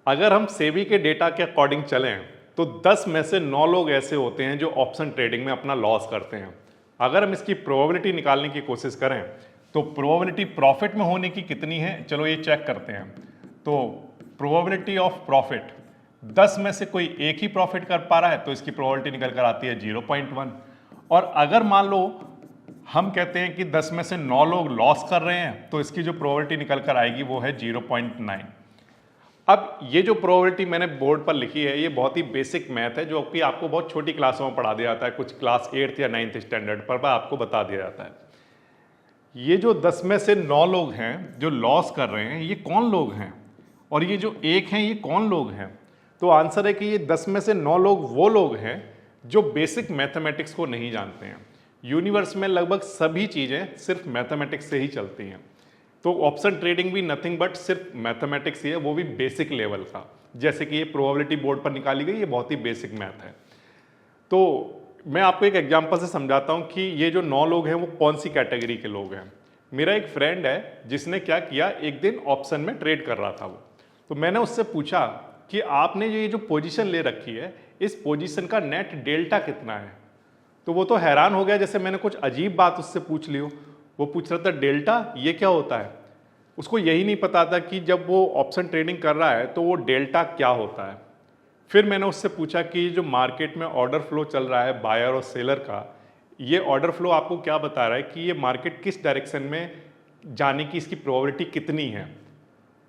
अगर हम सेबी के डेटा के अकॉर्डिंग चलें तो 10 में से 9 लोग ऐसे होते हैं जो ऑप्शन ट्रेडिंग में अपना लॉस करते हैं। अगर हम इसकी प्रोबेबिलिटी निकालने की कोशिश करें तो प्रोबेबिलिटी प्रॉफिट में होने की कितनी है, चलो ये चेक करते हैं। तो प्रोबेबिलिटी ऑफ प्रॉफिट, 10 में से कोई एक ही प्रॉफिट कर पा रहा है तो इसकी प्रोबेबिलिटी निकल कर आती है 0.1। और अगर मान लो हम कहते हैं कि 10 में से 9 लोग लॉस कर रहे हैं तो इसकी जो प्रोबेबिलिटी निकल कर आएगी वो है 0.9। अब ये जो प्रोबेबिलिटी मैंने बोर्ड पर लिखी है ये बहुत ही बेसिक मैथ है जो कि आपको बहुत छोटी क्लासों में पढ़ा दिया जाता है, कुछ क्लास 8th या 9th स्टैंडर्ड पर आपको बता दिया जाता है। ये जो 10 में से 9 लोग हैं जो लॉस कर रहे हैं ये कौन लोग हैं, और ये जो एक हैं ये कौन लोग हैं? तो आंसर है कि ये 10 में से 9 लोग वो लोग हैं जो बेसिक मैथमेटिक्स को नहीं जानते हैं। यूनिवर्स में लगभग सभी चीज़ें सिर्फ मैथमेटिक्स से ही चलती हैं, तो ऑप्शन ट्रेडिंग भी नथिंग बट सिर्फ मैथमेटिक्स ही है, वो भी बेसिक लेवल का। जैसे कि ये प्रोबेबिलिटी बोर्ड पर निकाली गई, ये बहुत ही बेसिक मैथ है। तो मैं आपको एक एग्जांपल से समझाता हूँ कि ये जो 9 लोग हैं वो कौन सी कैटेगरी के लोग हैं। मेरा एक फ्रेंड है जिसने क्या किया, एक दिन ऑप्शन में ट्रेड कर रहा था वो, तो मैंने उससे पूछा कि आपने ये जो पोजीशन ले रखी है इस पोजीशन का नेट डेल्टा कितना है? तो वो तो हैरान हो गया, जैसे मैंने कुछ अजीब बात उससे पूछ ली हो। वो पूछ रहा था डेल्टा ये क्या होता है, उसको यही नहीं पता था कि जब वो ऑप्शन ट्रेडिंग कर रहा है तो वो डेल्टा क्या होता है। फिर मैंने उससे पूछा कि जो मार्केट में ऑर्डर फ्लो चल रहा है बायर और सेलर का, ये ऑर्डर फ्लो आपको क्या बता रहा है कि ये मार्केट किस डायरेक्शन में जाने की इसकी प्रोबेबिलिटी कितनी है?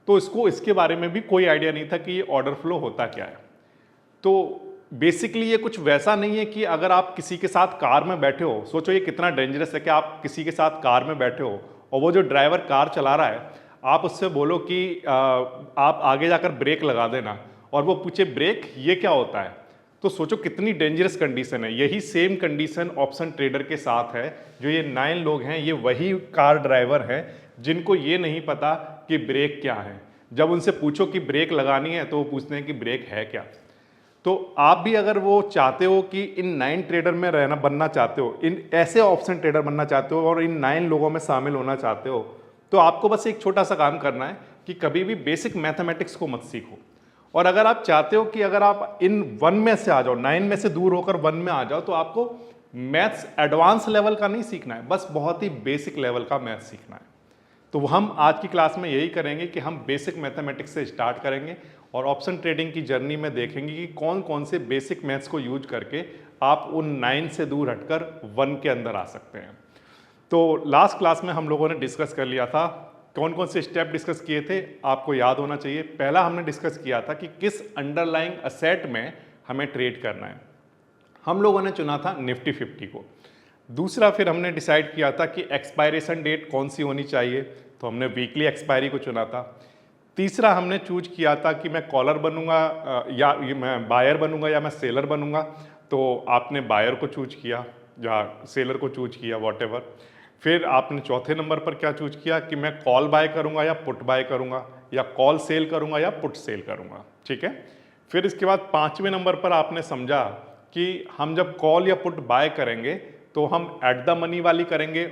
तो इसको इसके बारे में भी कोई आइडिया नहीं था कि ये ऑर्डर फ्लो होता क्या है। तो बेसिकली ये कुछ वैसा नहीं है कि अगर आप किसी के साथ कार में बैठे हो, सोचो ये कितना डेंजरस है कि आप किसी के साथ कार में बैठे हो और वो जो ड्राइवर कार चला रहा है आप उससे बोलो कि आप आगे जाकर ब्रेक लगा देना, और वो पूछे ब्रेक ये क्या होता है, तो सोचो कितनी डेंजरस कंडीशन है। यही सेम कंडीशन ऑप्शन ट्रेडर के साथ है। जो ये 9 लोग हैं ये वही कार ड्राइवर हैं जिनको ये नहीं पता कि ब्रेक क्या है। जब उनसे पूछो कि ब्रेक लगानी है तो वो पूछते हैं कि ब्रेक है क्या। तो आप भी अगर वो चाहते हो कि इन 9 ट्रेडर में रहना बनना चाहते हो, इन ऐसे ऑप्शन ट्रेडर बनना चाहते हो और इन 9 लोगों में शामिल होना चाहते हो, तो आपको बस एक छोटा सा काम करना है कि कभी भी बेसिक मैथमेटिक्स को मत सीखो। और अगर आप चाहते हो कि अगर आप इन 1 में से आ जाओ, 9 में से दूर होकर 1 में आ जाओ, तो आपको मैथ्स एडवांस लेवल का नहीं सीखना है, बस बहुत ही बेसिक लेवल का मैथ सीखना है। तो हम आज की क्लास में यही करेंगे कि हम बेसिक मैथमेटिक्स से स्टार्ट करेंगे और ऑप्शन ट्रेडिंग की जर्नी में देखेंगे कि कौन कौन से बेसिक मैथ्स को यूज करके आप उन 9 से दूर हटकर 1 के अंदर आ सकते हैं। तो लास्ट क्लास में हम लोगों ने डिस्कस कर लिया था, कौन कौन से स्टेप डिस्कस किए थे आपको याद होना चाहिए। पहला हमने डिस्कस किया था कि किस अंडरलाइंग असेट में हमें ट्रेड करना है, हम लोगों ने चुना था निफ्टी 50 को। दूसरा फिर हमने डिसाइड किया था कि एक्सपायरेशन डेट कौन सी होनी चाहिए, तो हमने वीकली एक्सपायरी को चुना था। तीसरा हमने चूज किया था कि मैं कॉलर बनूंगा या मैं बायर बनूंगा या मैं सेलर बनूंगा, तो आपने बायर को चूज किया या सेलर को चूज किया वॉटेवर। फिर आपने चौथे नंबर पर क्या चूज किया कि मैं कॉल बाय करूंगा या पुट बाय करूंगा, या कॉल सेल करूंगा या पुट सेल करूंगा, ठीक है। फिर इसके बाद 5वें नंबर पर आपने समझा कि हम जब कॉल या पुट बाय करेंगे तो हम एट द मनी वाली करेंगे,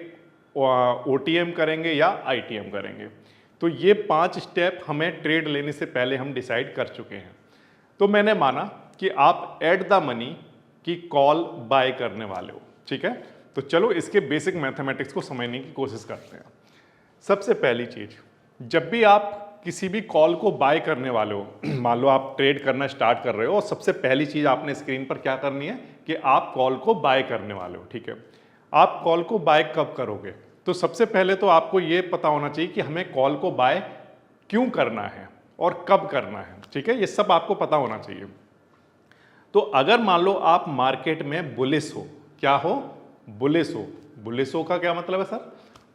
OTM करेंगे या ITM करेंगे। तो ये 5 स्टेप हमें ट्रेड लेने से पहले हम डिसाइड कर चुके हैं। तो मैंने माना कि आप एट द मनी की कॉल बाय करने वाले हो, ठीक है। तो चलो इसके बेसिक मैथमेटिक्स को समझने की कोशिश करते हैं। सबसे पहली चीज, जब भी आप किसी भी कॉल को बाय करने वाले हो, मान लो आप ट्रेड करना स्टार्ट कर रहे हो और सबसे पहली चीज आपने स्क्रीन पर क्या करनी है कि आप कॉल को बाय करने वाले हो, ठीक है। आप कॉल को बाय कब करोगे, तो सबसे पहले तो आपको यह पता होना चाहिए कि हमें कॉल को बाय क्यों करना है और कब करना है, ठीक है। ये सब आपको पता होना चाहिए। तो अगर मान लो आप मार्केट में बुलिश हो, क्या हो, बुलिश हो। बुलिश हो का क्या मतलब है सर?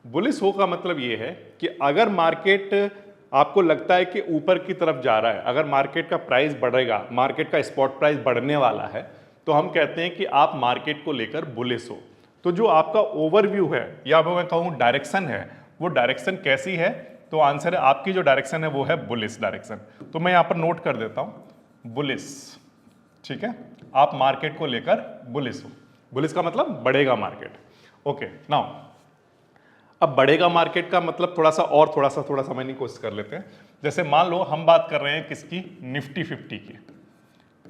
बुलिश हो का मतलब ये है कि अगर मार्केट आपको लगता है कि ऊपर की तरफ जा रहा है, अगर मार्केट का प्राइस बढ़ेगा, मार्केट का स्पॉट प्राइस बढ़ने वाला है, तो हम कहते हैं कि आप मार्केट को लेकर बुलिश हो। तो जो आपका ओवरव्यू है या मैं कहूँ डायरेक्शन है, वो डायरेक्शन कैसी है, तो आंसर है आपकी जो डायरेक्शन है वो है बुलिश डायरेक्शन। तो मैं यहाँ पर नोट कर देता हूँ बुलिश, ठीक है। आप मार्केट को लेकर बुलिश हो, बुलिश का मतलब बढ़ेगा मार्केट, ओके। नाउ अब बढ़ेगा मार्केट का मतलब थोड़ा सा समझने की कोशिश कर लेते हैं। जैसे मान लो हम बात कर रहे हैं किसकी, निफ्टी 50 की,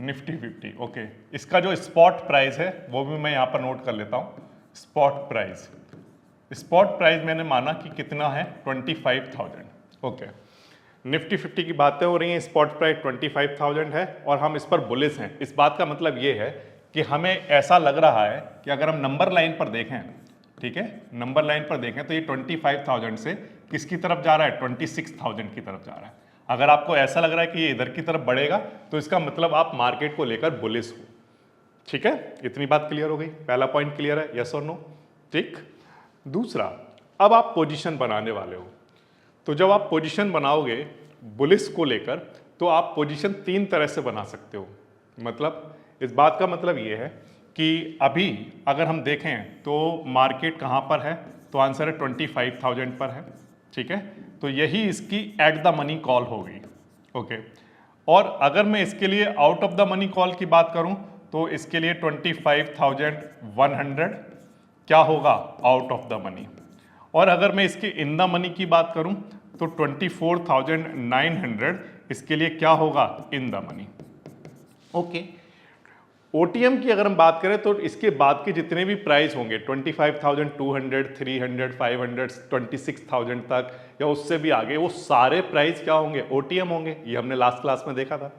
निफ्टी 50। ओके, इसका जो स्पॉट प्राइस है वो भी मैं यहाँ पर नोट कर लेता हूँ। स्पॉट प्राइस मैंने माना कि कितना है, 25,000। ओके, निफ्टी 50 की बातें हो रही हैं, स्पॉट प्राइस 25,000 है और हम इस पर बुलिश हैं। इस बात का मतलब ये है कि हमें ऐसा लग रहा है कि अगर हम नंबर लाइन पर देखें, ठीक है, नंबर लाइन पर देखें तो ये 25,000 से किसकी तरफ जा रहा है, 26,000 की तरफ जा रहा है। अगर आपको ऐसा लग रहा है कि ये इधर की तरफ बढ़ेगा तो इसका मतलब आप मार्केट को लेकर बुलिश हो। ठीक है, इतनी बात क्लियर हो गई, पहला पॉइंट क्लियर है, यस और नो। ठीक, दूसरा, अब आप पोजीशन बनाने वाले हो, तो जब आप पोजीशन बनाओगे बुलिश को लेकर तो आप पोजीशन 3 तरह से बना सकते हो। मतलब इस बात का मतलब ये है कि अभी अगर हम देखें तो मार्केट कहाँ पर है, तो आंसर है 25,000 पर है। ठीक है, तो यही इसकी एट द मनी कॉल होगी। ओके, और अगर मैं इसके लिए out of the money call की बात करूं तो इसके लिए 25,100 क्या होगा, आउट ऑफ द मनी। और अगर मैं इसके इन द मनी की बात करूं तो 24,900 इसके लिए क्या होगा, in the money. Okay, OTM की अगर हम बात करें तो इसके बाद के जितने भी प्राइस होंगे 25,200, 300, 500, 26,000 तक या उससे भी आगे, वो सारे प्राइस क्या होंगे, ओटीएम होंगे। ये हमने लास्ट क्लास में देखा था।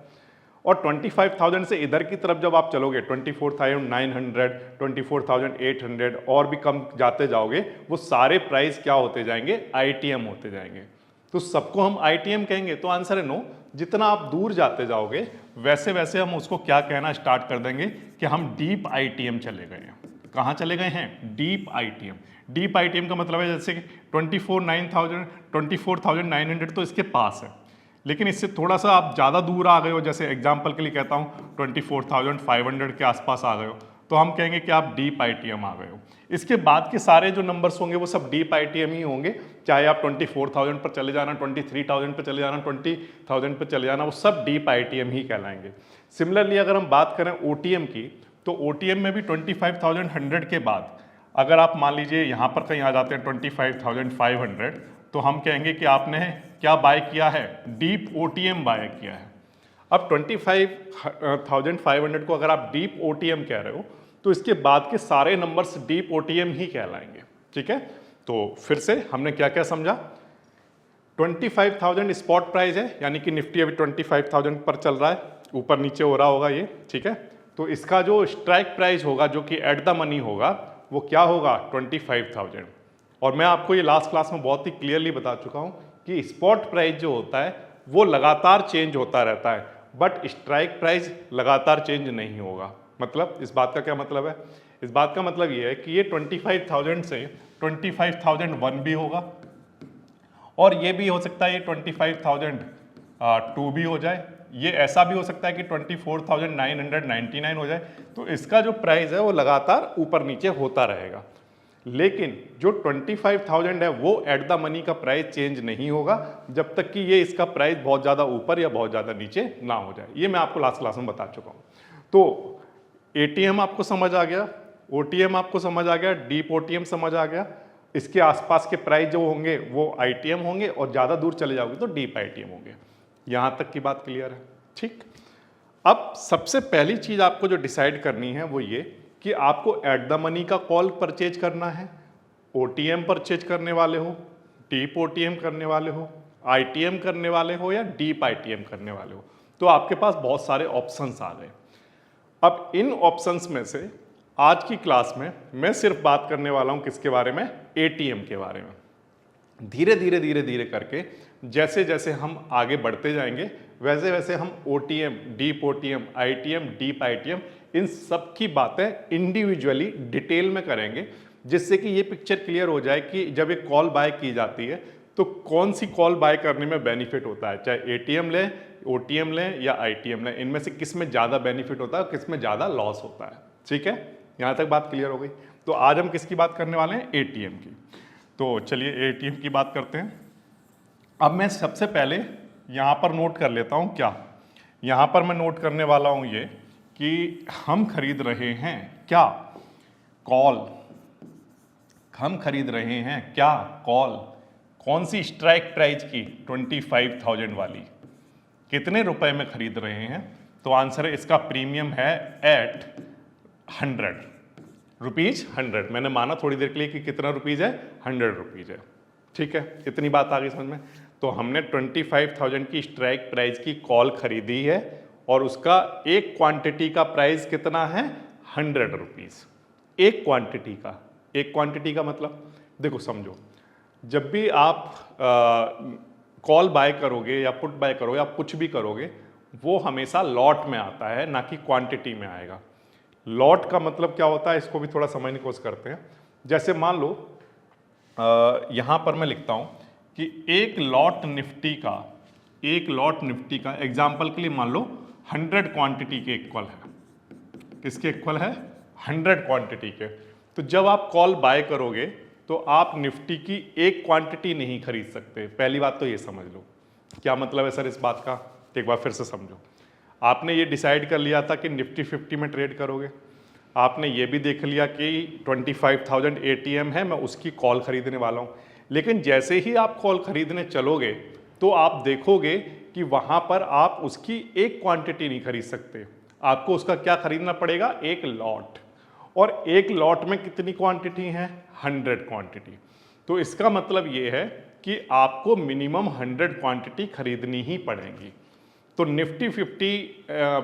और 25,000 से इधर की तरफ जब आप चलोगे 24,900, 24,800 और भी कम जाते जाओगे, वो सारे प्राइस क्या होते जाएंगे, आईटीएम होते जाएंगे। तो सबको हम आईटीएम कहेंगे, तो आंसर है नो। जितना आप दूर जाते जाओगे वैसे वैसे हम उसको क्या कहना स्टार्ट कर देंगे कि हम डीप आईटीएम चले गए हैं। कहाँ चले गए हैं, डीप आईटीएम। डीप आईटीएम का मतलब है जैसे कि 24,900 तो इसके पास है, लेकिन इससे थोड़ा सा आप ज़्यादा दूर आ गए हो, जैसे एग्जाम्पल के लिए कहता हूँ 24,500 के आसपास आ गए हो, तो हम कहेंगे कि आप डीप आईटीएम आ गए हो। इसके बाद के सारे जो नंबर्स होंगे वो सब डीप आईटीएम ही होंगे, चाहे आप 24,000 पर चले जाना, 23,000 पर चले जाना, 20,000 पर चले जाना, वो सब डीप आईटीएम ही कहलाएंगे। सिमिलरली अगर हम बात करें ओटीएम की, तो ओटीएम में भी 25,100 के बाद अगर आप मान लीजिए यहाँ पर कहीं आ जाते हैं 25,500, तो हम कहेंगे कि आपने क्या बाय किया है, डीप ओटीएम बाय किया है। अब 25,500 को अगर आप डीप ओटीएम कह रहे हो तो इसके बाद के सारे नंबर्स डीप ओटीएम ही कहलाएंगे। ठीक है, तो फिर से हमने क्या क्या समझा, 25,000 स्पॉट प्राइस है, यानी कि निफ्टी अभी 25,000 पर चल रहा है, ऊपर नीचे हो रहा होगा ये। ठीक है, तो इसका जो स्ट्राइक प्राइस होगा जो कि एट द मनी होगा वो क्या होगा, 25,000। और मैं आपको ये लास्ट क्लास में बहुत ही क्लियरली बता चुका हूं कि स्पॉट प्राइस जो होता है वो लगातार चेंज होता रहता है, बट स्ट्राइक प्राइस लगातार चेंज नहीं होगा। मतलब इस बात का क्या मतलब है, इस बात का मतलब ये है कि ये 25,000 से 25,001 भी होगा, और ये भी हो सकता है ये 25,002 भी हो जाए, ये ऐसा भी हो सकता है कि 24,999 हो जाए। तो इसका जो प्राइस है वो लगातार ऊपर नीचे होता रहेगा, लेकिन जो 25,000 है वो एट द मनी का प्राइस चेंज नहीं होगा जब तक कि ये इसका प्राइस बहुत ज़्यादा ऊपर या बहुत ज़्यादा नीचे ना हो जाए। ये मैं आपको लास्ट क्लास में बता चुका हूँ। तो एटीएम आपको समझ आ गया, ओटीएम आपको समझ आ गया, डीप ओटीएम समझ आ गया, इसके आसपास के प्राइस जो होंगे वो आईटीएम होंगे, और ज़्यादा दूर चले जाओगे तो डीप आईटीएम होंगे। यहाँ तक की बात क्लियर है। ठीक, अब सबसे पहली चीज़ आपको जो डिसाइड करनी है वो ये कि आपको एट द मनी का कॉल परचेज करना है, ओटीएम परचेज करने वाले हो, डीप ओटीएम करने वाले हो, आईटीएम करने वाले हो, या डीप आईटीएम करने वाले हो। तो आपके पास बहुत सारे ऑप्शंस आ गए। अब इन ऑप्शंस में से आज की क्लास में मैं सिर्फ बात करने वाला हूं किसके बारे में, एटीएम के बारे में। धीरे धीरे धीरे धीरे करके जैसे जैसे हम आगे बढ़ते जाएंगे वैसे वैसे हम OTM, deep OTM, ITM, deep ITM, इन सब की बातें इंडिविजुअली डिटेल में करेंगे, जिससे कि ये पिक्चर क्लियर हो जाए कि जब एक कॉल बाय की जाती है तो कौन सी कॉल बाय करने में बेनिफिट होता है, चाहे एटीएम लें, ओटीएम लें या आईटीएम लें, इनमें से किस में ज़्यादा बेनिफिट होता है, किस में ज़्यादा लॉस होता है। ठीक है, यहाँ तक बात क्लियर हो गई। तो आज हम किसकी बात करने वाले हैं, एटीएम की। तो चलिए एटीएम की बात करते हैं। अब मैं सबसे पहले यहाँ पर नोट कर लेता हूँ, क्या यहाँ पर मैं नोट करने वाला हूँ ये कि हम खरीद रहे हैं क्या, कॉल हम खरीद रहे हैं क्या, कॉल। कौन सी स्ट्राइक प्राइस की, 25,000 वाली। कितने रुपए में खरीद रहे हैं, तो आंसर है इसका प्रीमियम है एट 100 रुपीज 100। मैंने माना थोड़ी देर के लिए कि कितना रुपीज है, 100 रुपीज है। ठीक है, इतनी बात आ गई समझ में। तो हमने 25,000 की स्ट्राइक प्राइस की कॉल खरीदी है और उसका एक क्वांटिटी का प्राइस कितना है, 100 रुपीज। एक क्वांटिटी का मतलब देखो समझो, जब भी आप कॉल बाय करोगे या पुट बाय करोगे, आप कुछ भी करोगे, वो हमेशा लॉट में आता है, ना कि क्वांटिटी में आएगा। लॉट का मतलब क्या होता है, इसको भी थोड़ा समझने की कोशिश करते हैं। जैसे मान लो यहां पर मैं लिखता हूं कि एक लॉट निफ्टी का एग्जाम्पल के लिए मान लो 100 क्वांटिटी के इक्वल है। किसके इक्वल है, 100 क्वांटिटी के। तो जब आप कॉल बाय करोगे तो आप निफ्टी की एक क्वांटिटी नहीं खरीद सकते। पहली बात तो ये समझ लो। क्या मतलब है सर इस बात का, एक बार फिर से समझो। आपने ये डिसाइड कर लिया था कि निफ्टी 50 में ट्रेड करोगे, आपने ये भी देख लिया कि 25,000 ATM है, मैं उसकी कॉल खरीदने वाला हूँ। लेकिन जैसे ही आप कॉल खरीदने चलोगे तो आप देखोगे कि वहाँ पर आप उसकी एक क्वांटिटी नहीं खरीद सकते, आपको उसका क्या खरीदना पड़ेगा, एक लॉट। और एक लॉट में कितनी क्वांटिटी है, 100 क्वांटिटी। तो इसका मतलब ये है कि आपको मिनिमम 100 क्वांटिटी खरीदनी ही पड़ेगी। तो निफ्टी 50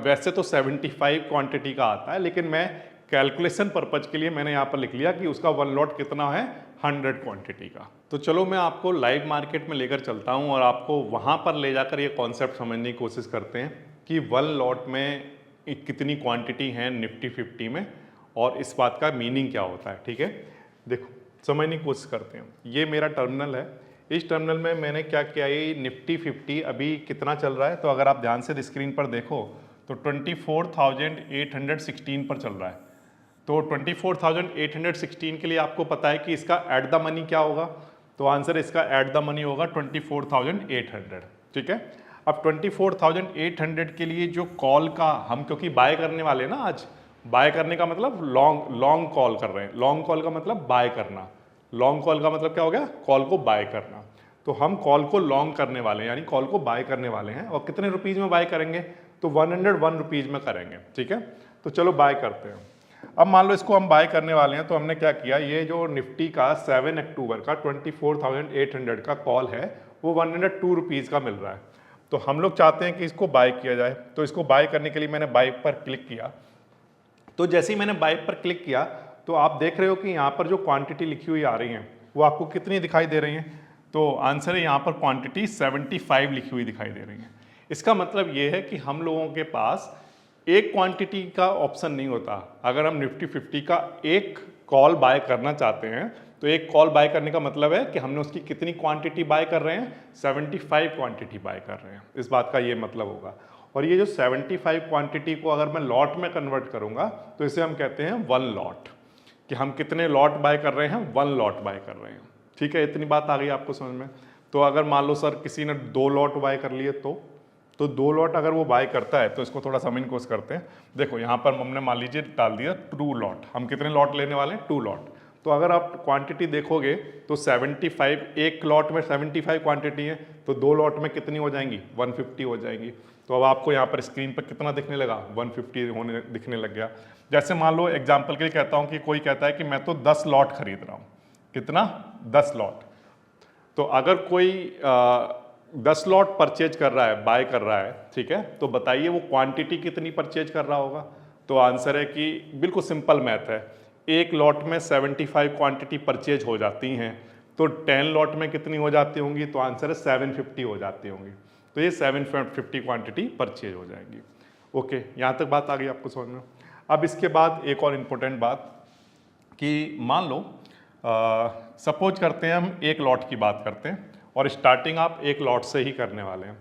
वैसे तो 75 क्वांटिटी का आता है, लेकिन मैं कैलकुलेशन पर्पज के लिए मैंने यहाँ पर लिख लिया कि उसका वन लॉट कितना है, 100 क्वांटिटी का। तो चलो मैं आपको लाइव मार्केट में लेकर चलता हूँ और आपको वहाँ पर ले जाकर ये कॉन्सेप्ट समझने की कोशिश करते हैं कि वन लॉट में कितनी क्वांटिटी है निफ्टी 50 में और इस बात का मीनिंग क्या होता है। ठीक है, देखो समझने की कोशिश करते हैं। ये मेरा टर्मिनल है, इस टर्मिनल में मैंने क्या किया, ये निफ्टी 50 अभी कितना चल रहा है, तो अगर आप ध्यान से स्क्रीन पर देखो तो 24,816 पर चल रहा है। तो 24,816 के लिए आपको पता है कि इसका एट द मनी क्या होगा, तो आंसर इसका एट द मनी होगा 24,800। ठीक है, अब 24,800 के लिए जो कॉल का हम, क्योंकि बाय करने वाले हैं ना, आज बाय करने का मतलब लॉन्ग कॉल कर रहे हैं। लॉन्ग कॉल का मतलब बाय करना, लॉन्ग कॉल का मतलब क्या हो गया, कॉल को बाय करना। तो हम कॉल को लॉन्ग करने वाले हैं, यानी कॉल को बाय करने वाले हैं। और कितने रुपीज में बाय करेंगे, तो 101 रुपीज में करेंगे। ठीक है, तो चलो बाय करते हैं। अब मान लो इसको हम बाय करने वाले हैं, तो हमने क्या किया, ये जो निफ्टी का 7 अक्टूबर का 24,800 का कॉल है वो 102 रुपीज़ का मिल रहा है। तो हम लोग चाहते हैं कि इसको बाय किया जाए। तो इसको बाय करने के लिए मैंने बाय पर क्लिक किया। तो जैसे ही मैंने बाय पर क्लिक किया तो आप देख रहे हो कि यहाँ पर जो क्वांटिटी लिखी हुई आ रही है वो आपको कितनी दिखाई दे रही हैं, तो आंसर है यहाँ पर क्वांटिटी 75 लिखी हुई दिखाई दे रही है। इसका मतलब ये है कि हम लोगों के पास एक क्वांटिटी का ऑप्शन नहीं होता। अगर हम निफ्टी 50 का एक कॉल बाय करना चाहते हैं तो एक कॉल बाय करने का मतलब है कि हमने उसकी कितनी क्वांटिटी बाय कर रहे हैं, 75 क्वांटिटी बाय कर रहे हैं। इस बात का ये मतलब होगा। और ये जो 75 क्वांटिटी को अगर मैं लॉट में कन्वर्ट करूंगा तो इसे हम कहते हैं वन लॉट, कि हम कितने लॉट बाय कर रहे हैं, वन लॉट बाय कर रहे हैं। ठीक है, इतनी बात आ गई आपको समझ में। तो अगर मान लो सर किसी ने 2 लॉट बाय कर लिए तो 2 लॉट अगर वो बाय करता है तो इसको थोड़ा समझने की कोशिश करते हैं। देखो यहाँ पर हमने मान लीजिए डाल दिया 2 लॉट, हम कितने लॉट लेने वाले हैं, 2 लॉट। तो अगर आप क्वांटिटी देखोगे तो 75, एक लॉट में 75 क्वांटिटी है, तो 2 लॉट में कितनी हो जाएंगी, 150 हो जाएंगी। तो अब आपको यहाँ पर स्क्रीन पर कितना दिखने लगा, 150 दिखने लग गया। जैसे मान लो एग्जाम्पल के लिए कहता हूँ कि कोई कहता है कि मैं तो 10 लॉट खरीद रहा हूँ। कितना, 10 लॉट। तो अगर कोई 10 लॉट परचेज कर रहा है, बाय कर रहा है, ठीक है, तो बताइए वो क्वांटिटी कितनी परचेज कर रहा होगा। तो आंसर है कि बिल्कुल सिंपल मैथ है, एक लॉट में 75 क्वांटिटी परचेज हो जाती हैं, तो 10 लॉट में कितनी हो जाती होंगी, तो आंसर है 750 हो जाती होंगी। तो ये 750 क्वांटिटी परचेज हो जाएंगी। ओके, यहाँ तक बात आ गई आपको समझ में। अब इसके बाद एक और इम्पोर्टेंट बात कि मान लो सपोज करते हैं हम एक लॉट की बात करते हैं और स्टार्टिंग आप एक लॉट से ही करने वाले हैं।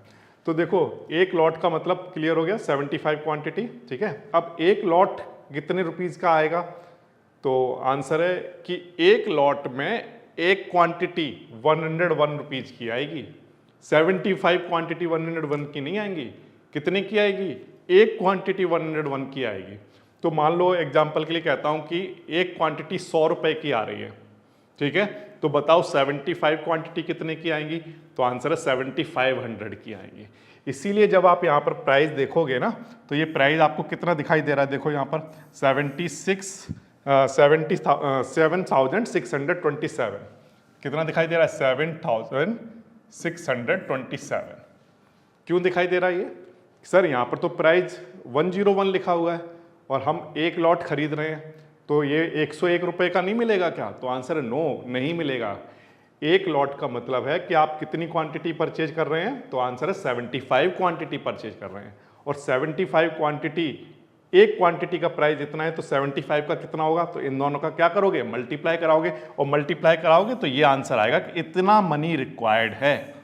तो देखो एक लॉट का मतलब क्लियर हो गया, 75 क्वांटिटी। ठीक है, अब एक लॉट कितने रुपीज़ का आएगा, तो आंसर है कि एक लॉट में एक क्वांटिटी 101 रुपीज़ की आएगी। 75 क्वांटिटी 101 की नहीं आएंगी, कितने की आएगी, एक क्वांटिटी 101 की आएगी। तो मान लो एग्जाम्पल के लिए कहता हूँ कि एक क्वांटिटी 100 रुपये की आ रही है, ठीक है, तो बताओ 75 क्वांटिटी कितने की आएंगी, तो आंसर है 7500 की आएंगी। इसीलिए जब आप यहाँ पर प्राइस देखोगे ना, तो ये प्राइस आपको कितना दिखाई दे रहा है, देखो यहाँ पर 7,627 कितना दिखाई दे रहा है, 7,627। क्यों दिखाई दे रहा है ये सर, यहाँ पर तो प्राइस 101 लिखा हुआ है और हम एक लॉट खरीद रहे हैं, तो ये 101 रुपये का नहीं मिलेगा क्या, तो आंसर है नो, नहीं मिलेगा। एक लॉट का मतलब है कि आप कितनी क्वांटिटी परचेज कर रहे हैं, तो आंसर है 75 क्वांटिटी परचेज कर रहे हैं, और 75 क्वांटिटी, एक क्वांटिटी का प्राइस इतना है, तो 75 का कितना होगा, तो इन दोनों का क्या करोगे, मल्टीप्लाई कराओगे, और मल्टीप्लाई कराओगे तो ये आंसर आएगा कि इतना मनी रिक्वायर्ड है।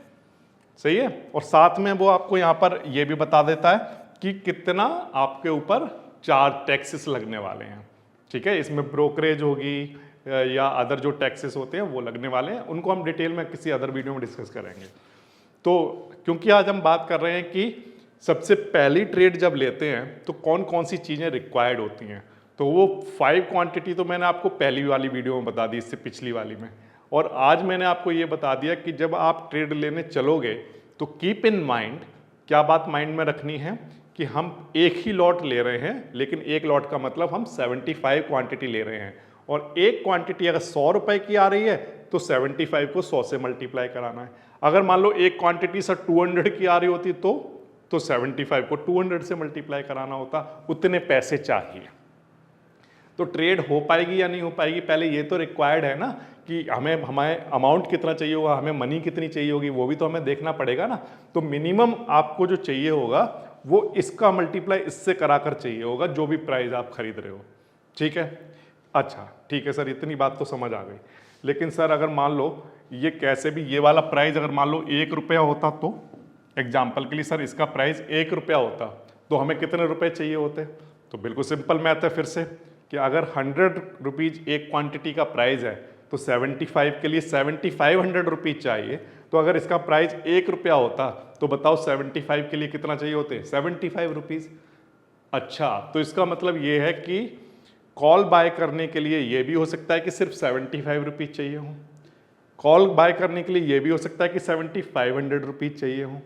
सही है, और साथ में वो आपको यहाँ पर ये भी बता देता है कि कितना आपके ऊपर 4 टैक्सेस लगने वाले हैं। ठीक है, इसमें ब्रोकरेज होगी या अदर जो टैक्सेस होते हैं वो लगने वाले हैं, उनको हम डिटेल में किसी अदर वीडियो में डिस्कस करेंगे। तो क्योंकि आज हम बात कर रहे हैं कि सबसे पहली ट्रेड जब लेते हैं तो कौन कौन सी चीज़ें रिक्वायर्ड होती हैं, तो वो 5 क्वांटिटी तो मैंने आपको पहली वाली वीडियो में बता दी, इससे पिछली वाली में, और आज मैंने आपको ये बता दिया कि जब आप ट्रेड लेने चलोगे तो कीप इन माइंड, क्या बात माइंड में रखनी है कि हम एक ही लॉट ले रहे हैं, लेकिन एक लॉट का मतलब हम 75 क्वांटिटी ले रहे हैं, और एक क्वांटिटी अगर 100 रुपए की आ रही है तो 75 को 100 से मल्टीप्लाई कराना है। अगर मान लो एक क्वांटिटी सर 200 की आ रही होती तो 75 को 200 से मल्टीप्लाई कराना होता, उतने पैसे चाहिए। तो ट्रेड हो पाएगी या नहीं हो पाएगी, पहले ये तो रिक्वायर्ड है ना कि हमें अमाउंट कितना चाहिए होगा, हमें मनी कितनी चाहिए होगी, वो भी तो हमें देखना पड़ेगा ना। तो मिनिमम आपको जो चाहिए होगा वो इसका मल्टीप्लाई इससे कराकर चाहिए होगा, जो भी प्राइस आप खरीद रहे हो। ठीक है, अच्छा ठीक है सर, इतनी बात तो समझ आ गई। लेकिन सर अगर मान लो ये कैसे भी, ये वाला प्राइस अगर मान लो 1 रुपया होता, तो एग्जाम्पल के लिए सर इसका प्राइस 1 रुपया होता, तो हमें कितने रुपए चाहिए होते, तो बिल्कुल सिंपल मैथ है फिर से कि अगर 100 रुपीज एक क्वांटिटी का प्राइस है तो 75 के लिए 7500 रुपीज चाहिए, तो अगर इसका प्राइस 1 रुपया होता तो बताओ 75 के लिए कितना चाहिए होते, 75 रुपीज। अच्छा, तो इसका मतलब ये है कि कॉल बाय करने के लिए ये भी हो सकता है कि सिर्फ 75 रुपीज चाहिए हो, कॉल बाय करने के लिए ये भी हो सकता है कि 7500 रुपीज चाहिए हो,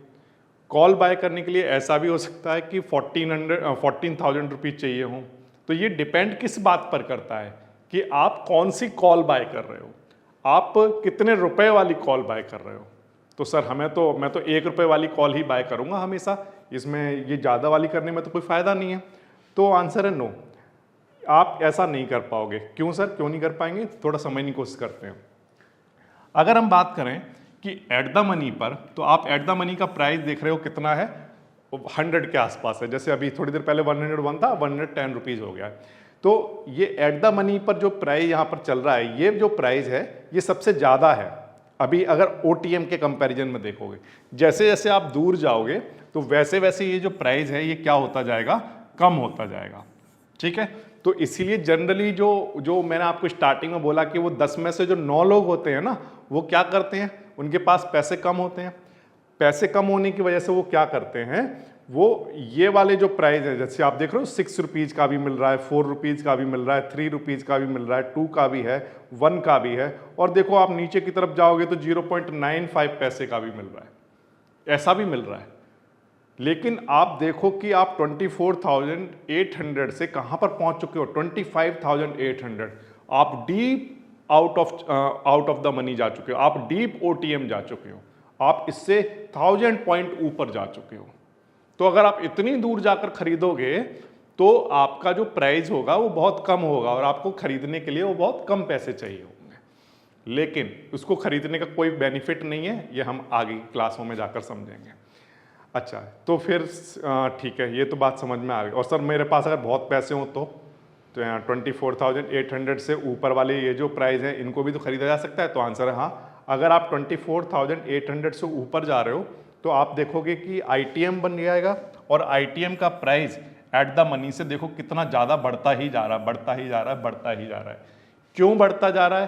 कॉल बाय करने के लिए ऐसा भी हो सकता है कि 14,000 रुपीज चाहिए हो। तो ये डिपेंड किस बात पर करता है कि आप कौन सी कॉल बाय कर रहे हो, आप कितने रुपए वाली कॉल बाय कर रहे हो। तो सर मैं तो 1 रुपये वाली कॉल ही बाय करूंगा हमेशा, इसमें ये ज़्यादा वाली करने में तो कोई फ़ायदा नहीं है। तो आंसर है नो, आप ऐसा नहीं कर पाओगे। क्यों सर, क्यों नहीं कर पाएंगे, थोड़ा समझने की कोशिश करते हैं। अगर हम बात करें कि एट द मनी पर, तो आप एट द मनी का प्राइस देख रहे हो कितना है, 100 के आसपास है। जैसे अभी थोड़ी देर पहले 101 था, 110 रुपीज़ हो गया है। तो ये एट द मनी पर जो प्राइस यहाँ पर चल रहा है, ये जो प्राइस है ये सबसे ज़्यादा है अभी अगर OTM के कंपैरिजन में देखोगे। जैसे जैसे आप दूर जाओगे तो वैसे वैसे ये जो प्राइस है ये क्या होता जाएगा, कम होता जाएगा। ठीक है, तो इसीलिए जनरली जो मैंने आपको स्टार्टिंग में बोला कि वो 10 में से जो 9 लोग होते हैं ना, वो क्या करते हैं, उनके पास पैसे कम होते हैं। पैसे कम होने की वजह से वो क्या करते हैं, वो ये वाले जो प्राइस है, जैसे आप देख रहे हो 6 रुपीज़ का भी मिल रहा है, 4 रुपीज़ का भी मिल रहा है, 3 रुपीज़ का भी मिल रहा है, 2 का भी है, 1 का भी है, और देखो आप नीचे की तरफ जाओगे तो 0.95 पैसे का भी मिल रहा है, ऐसा भी मिल रहा है। लेकिन आप देखो कि आप 24,800 से कहाँ पर पहुँच चुके हो, 25,800। आप deep out of the money जा चुके हो, आप डीप OTM जा चुके हो, आप इससे 1000 पॉइंट ऊपर जा चुके हो। तो अगर आप इतनी दूर जाकर खरीदोगे तो आपका जो प्राइस होगा वो बहुत कम होगा और आपको खरीदने के लिए वो बहुत कम पैसे चाहिए होंगे। लेकिन उसको खरीदने का कोई बेनिफिट नहीं है, ये हम आगे क्लासों में जाकर समझेंगे। अच्छा, तो फिर ठीक है, ये तो बात समझ में आ गई। और सर मेरे पास अगर बहुत पैसे हों तो यहाँ 24,800 से ऊपर वाले ये जो प्राइस है इनको भी तो खरीदा जा सकता है। तो आंसर है हाँ। अगर आप 24,800 से ऊपर जा रहे हो तो आप देखोगे कि ITM बन जाएगा, और ITM का प्राइस एट द मनी से देखो कितना ज़्यादा बढ़ता ही जा रहा है, बढ़ता ही जा रहा है, बढ़ता ही जा रहा है। क्यों बढ़ता जा रहा है,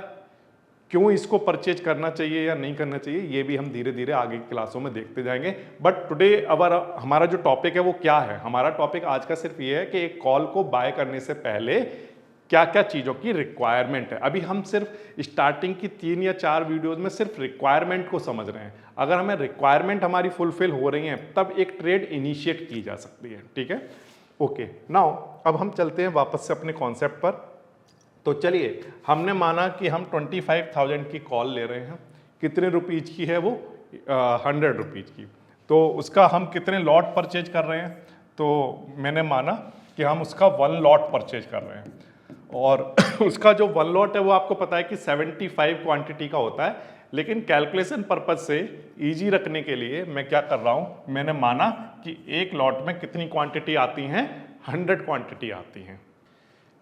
क्यों इसको परचेज करना चाहिए या नहीं करना चाहिए, ये भी हम धीरे धीरे आगे की क्लासों में देखते जाएंगे। बट टुडे हमारा जो टॉपिक है वो क्या है, हमारा टॉपिक आज का सिर्फ ये है कि एक कॉल को बाय करने से पहले क्या क्या चीज़ों की रिक्वायरमेंट है। अभी हम सिर्फ स्टार्टिंग की 3 या 4 वीडियोस में सिर्फ रिक्वायरमेंट को समझ रहे हैं। अगर हमें रिक्वायरमेंट हमारी फुलफिल हो रही है तब एक ट्रेड इनिशिएट की जा सकती है, ठीक है। ओके, नाउ अब हम चलते हैं वापस से अपने कॉन्सेप्ट पर। तो चलिए, हमने माना कि हम 25,000 की कॉल ले रहे हैं। कितने रुपीज़ की है वो? 100 रुपीज़ की। तो उसका हम कितने लॉट परचेज कर रहे हैं? तो मैंने माना कि हम उसका 1 लॉट परचेज कर रहे हैं, और उसका जो 1 लॉट है वो आपको पता है कि 75 क्वांटिटी का होता है। लेकिन कैलकुलेशन पर्पज से इजी रखने के लिए मैं क्या कर रहा हूं, मैंने माना कि एक लॉट में कितनी क्वांटिटी आती हैं? 100 क्वांटिटी आती हैं,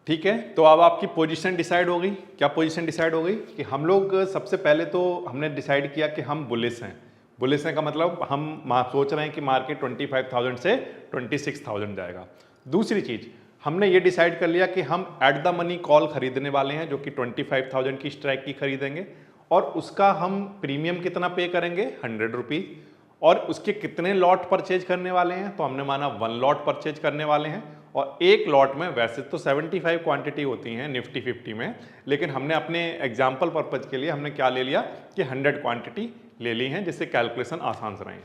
ठीक है। तो अब आपकी पोजीशन डिसाइड हो गई। क्या पोजीशन डिसाइड हो गई? कि हम लोग सबसे पहले तो हमने डिसाइड किया कि हम बुलिश हैं। बुलिश हैं का मतलब हम सोच रहे हैं कि मार्केट 25,000 से 26,000 जाएगा। दूसरी चीज़, हमने ये डिसाइड कर लिया कि हम एट द मनी कॉल खरीदने वाले हैं, जो कि 25,000 की स्ट्राइक की खरीदेंगे, और उसका हम प्रीमियम कितना पे करेंगे? 100 रुपीज़। और उसके कितने लॉट परचेज करने वाले हैं? तो हमने माना 1 लॉट परचेज करने वाले हैं। और एक लॉट में वैसे तो 75 क्वांटिटी होती हैं निफ्टी 50 में, लेकिन हमने अपने एग्जाम्पल पर्पज के लिए हमने क्या ले लिया कि 100 क्वांटिटी ले ली हैं, जिससे कैलकुलेशन आसान से रहे।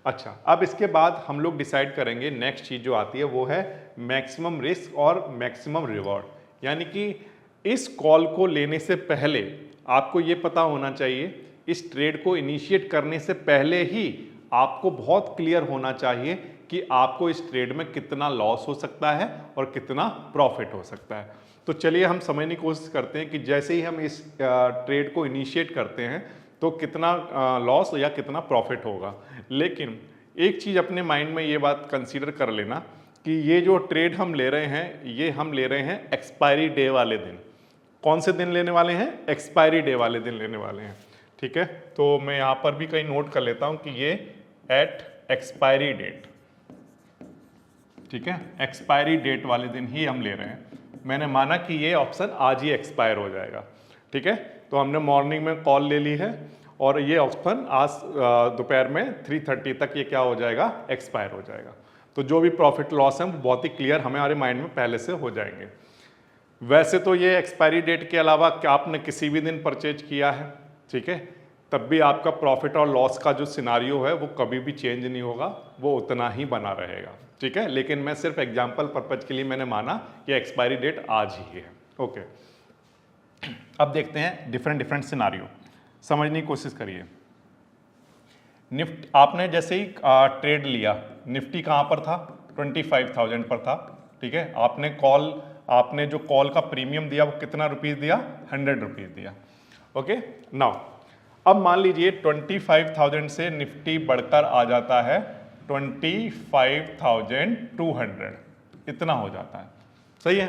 अच्छा, अब इसके बाद हम लोग डिसाइड करेंगे नेक्स्ट चीज़ जो आती है वो है मैक्सिमम रिस्क और मैक्सिमम रिवॉर्ड। यानी कि इस कॉल को लेने से पहले आपको ये पता होना चाहिए, इस ट्रेड को इनिशिएट करने से पहले ही आपको बहुत क्लियर होना चाहिए कि आपको इस ट्रेड में कितना लॉस हो सकता है और कितना प्रॉफिट हो सकता है। तो चलिए हम समझने की कोशिश करते हैं कि जैसे ही हम इस ट्रेड को इनिशिएट करते हैं तो कितना लॉस या कितना प्रॉफिट होगा। लेकिन एक चीज़ अपने माइंड में ये बात कंसीडर कर लेना कि ये जो ट्रेड हम ले रहे हैं, ये हम ले रहे हैं एक्सपायरी डे वाले दिन। कौन से दिन लेने वाले हैं? एक्सपायरी डे वाले दिन लेने वाले हैं, ठीक है। तो मैं यहाँ पर भी कहीं नोट कर लेता हूँ कि ये एट एक्सपायरी डेट, ठीक है, एक्सपायरी डेट वाले दिन ही हम ले रहे हैं। मैंने माना कि ये ऑप्शन आज ही एक्सपायर हो जाएगा, ठीक है। तो हमने मॉर्निंग में कॉल ले ली है और ये ऑप्शन आज दोपहर में 3:30 तक ये क्या हो जाएगा? एक्सपायर हो जाएगा। तो जो भी प्रॉफिट लॉस है वो बहुत ही क्लियर हमारे माइंड में पहले से हो जाएंगे। वैसे तो ये एक्सपायरी डेट के अलावा क्या आपने किसी भी दिन परचेज किया है, ठीक है, तब भी आपका प्रॉफिट और लॉस का जो सिनारियो है वो कभी भी चेंज नहीं होगा, वो उतना ही बना रहेगा, ठीक है। लेकिन मैं सिर्फ एग्जाम्पल पर्पज के लिए मैंने माना कि एक्सपायरी डेट आज ही है। ओके, अब देखते हैं डिफरेंट सिनारियो, समझने की कोशिश करिए। निफ्टी आपने जैसे ही ट्रेड लिया, निफ्टी कहाँ पर था? 25,000 पर था, ठीक है। आपने जो कॉल का प्रीमियम दिया वो कितना रुपीज़ दिया? 100 रुपीज़ दिया। ओके, नाउ अब मान लीजिए 25,000 से निफ्टी बढ़कर आ जाता है 25,200, इतना हो जाता है, सही है।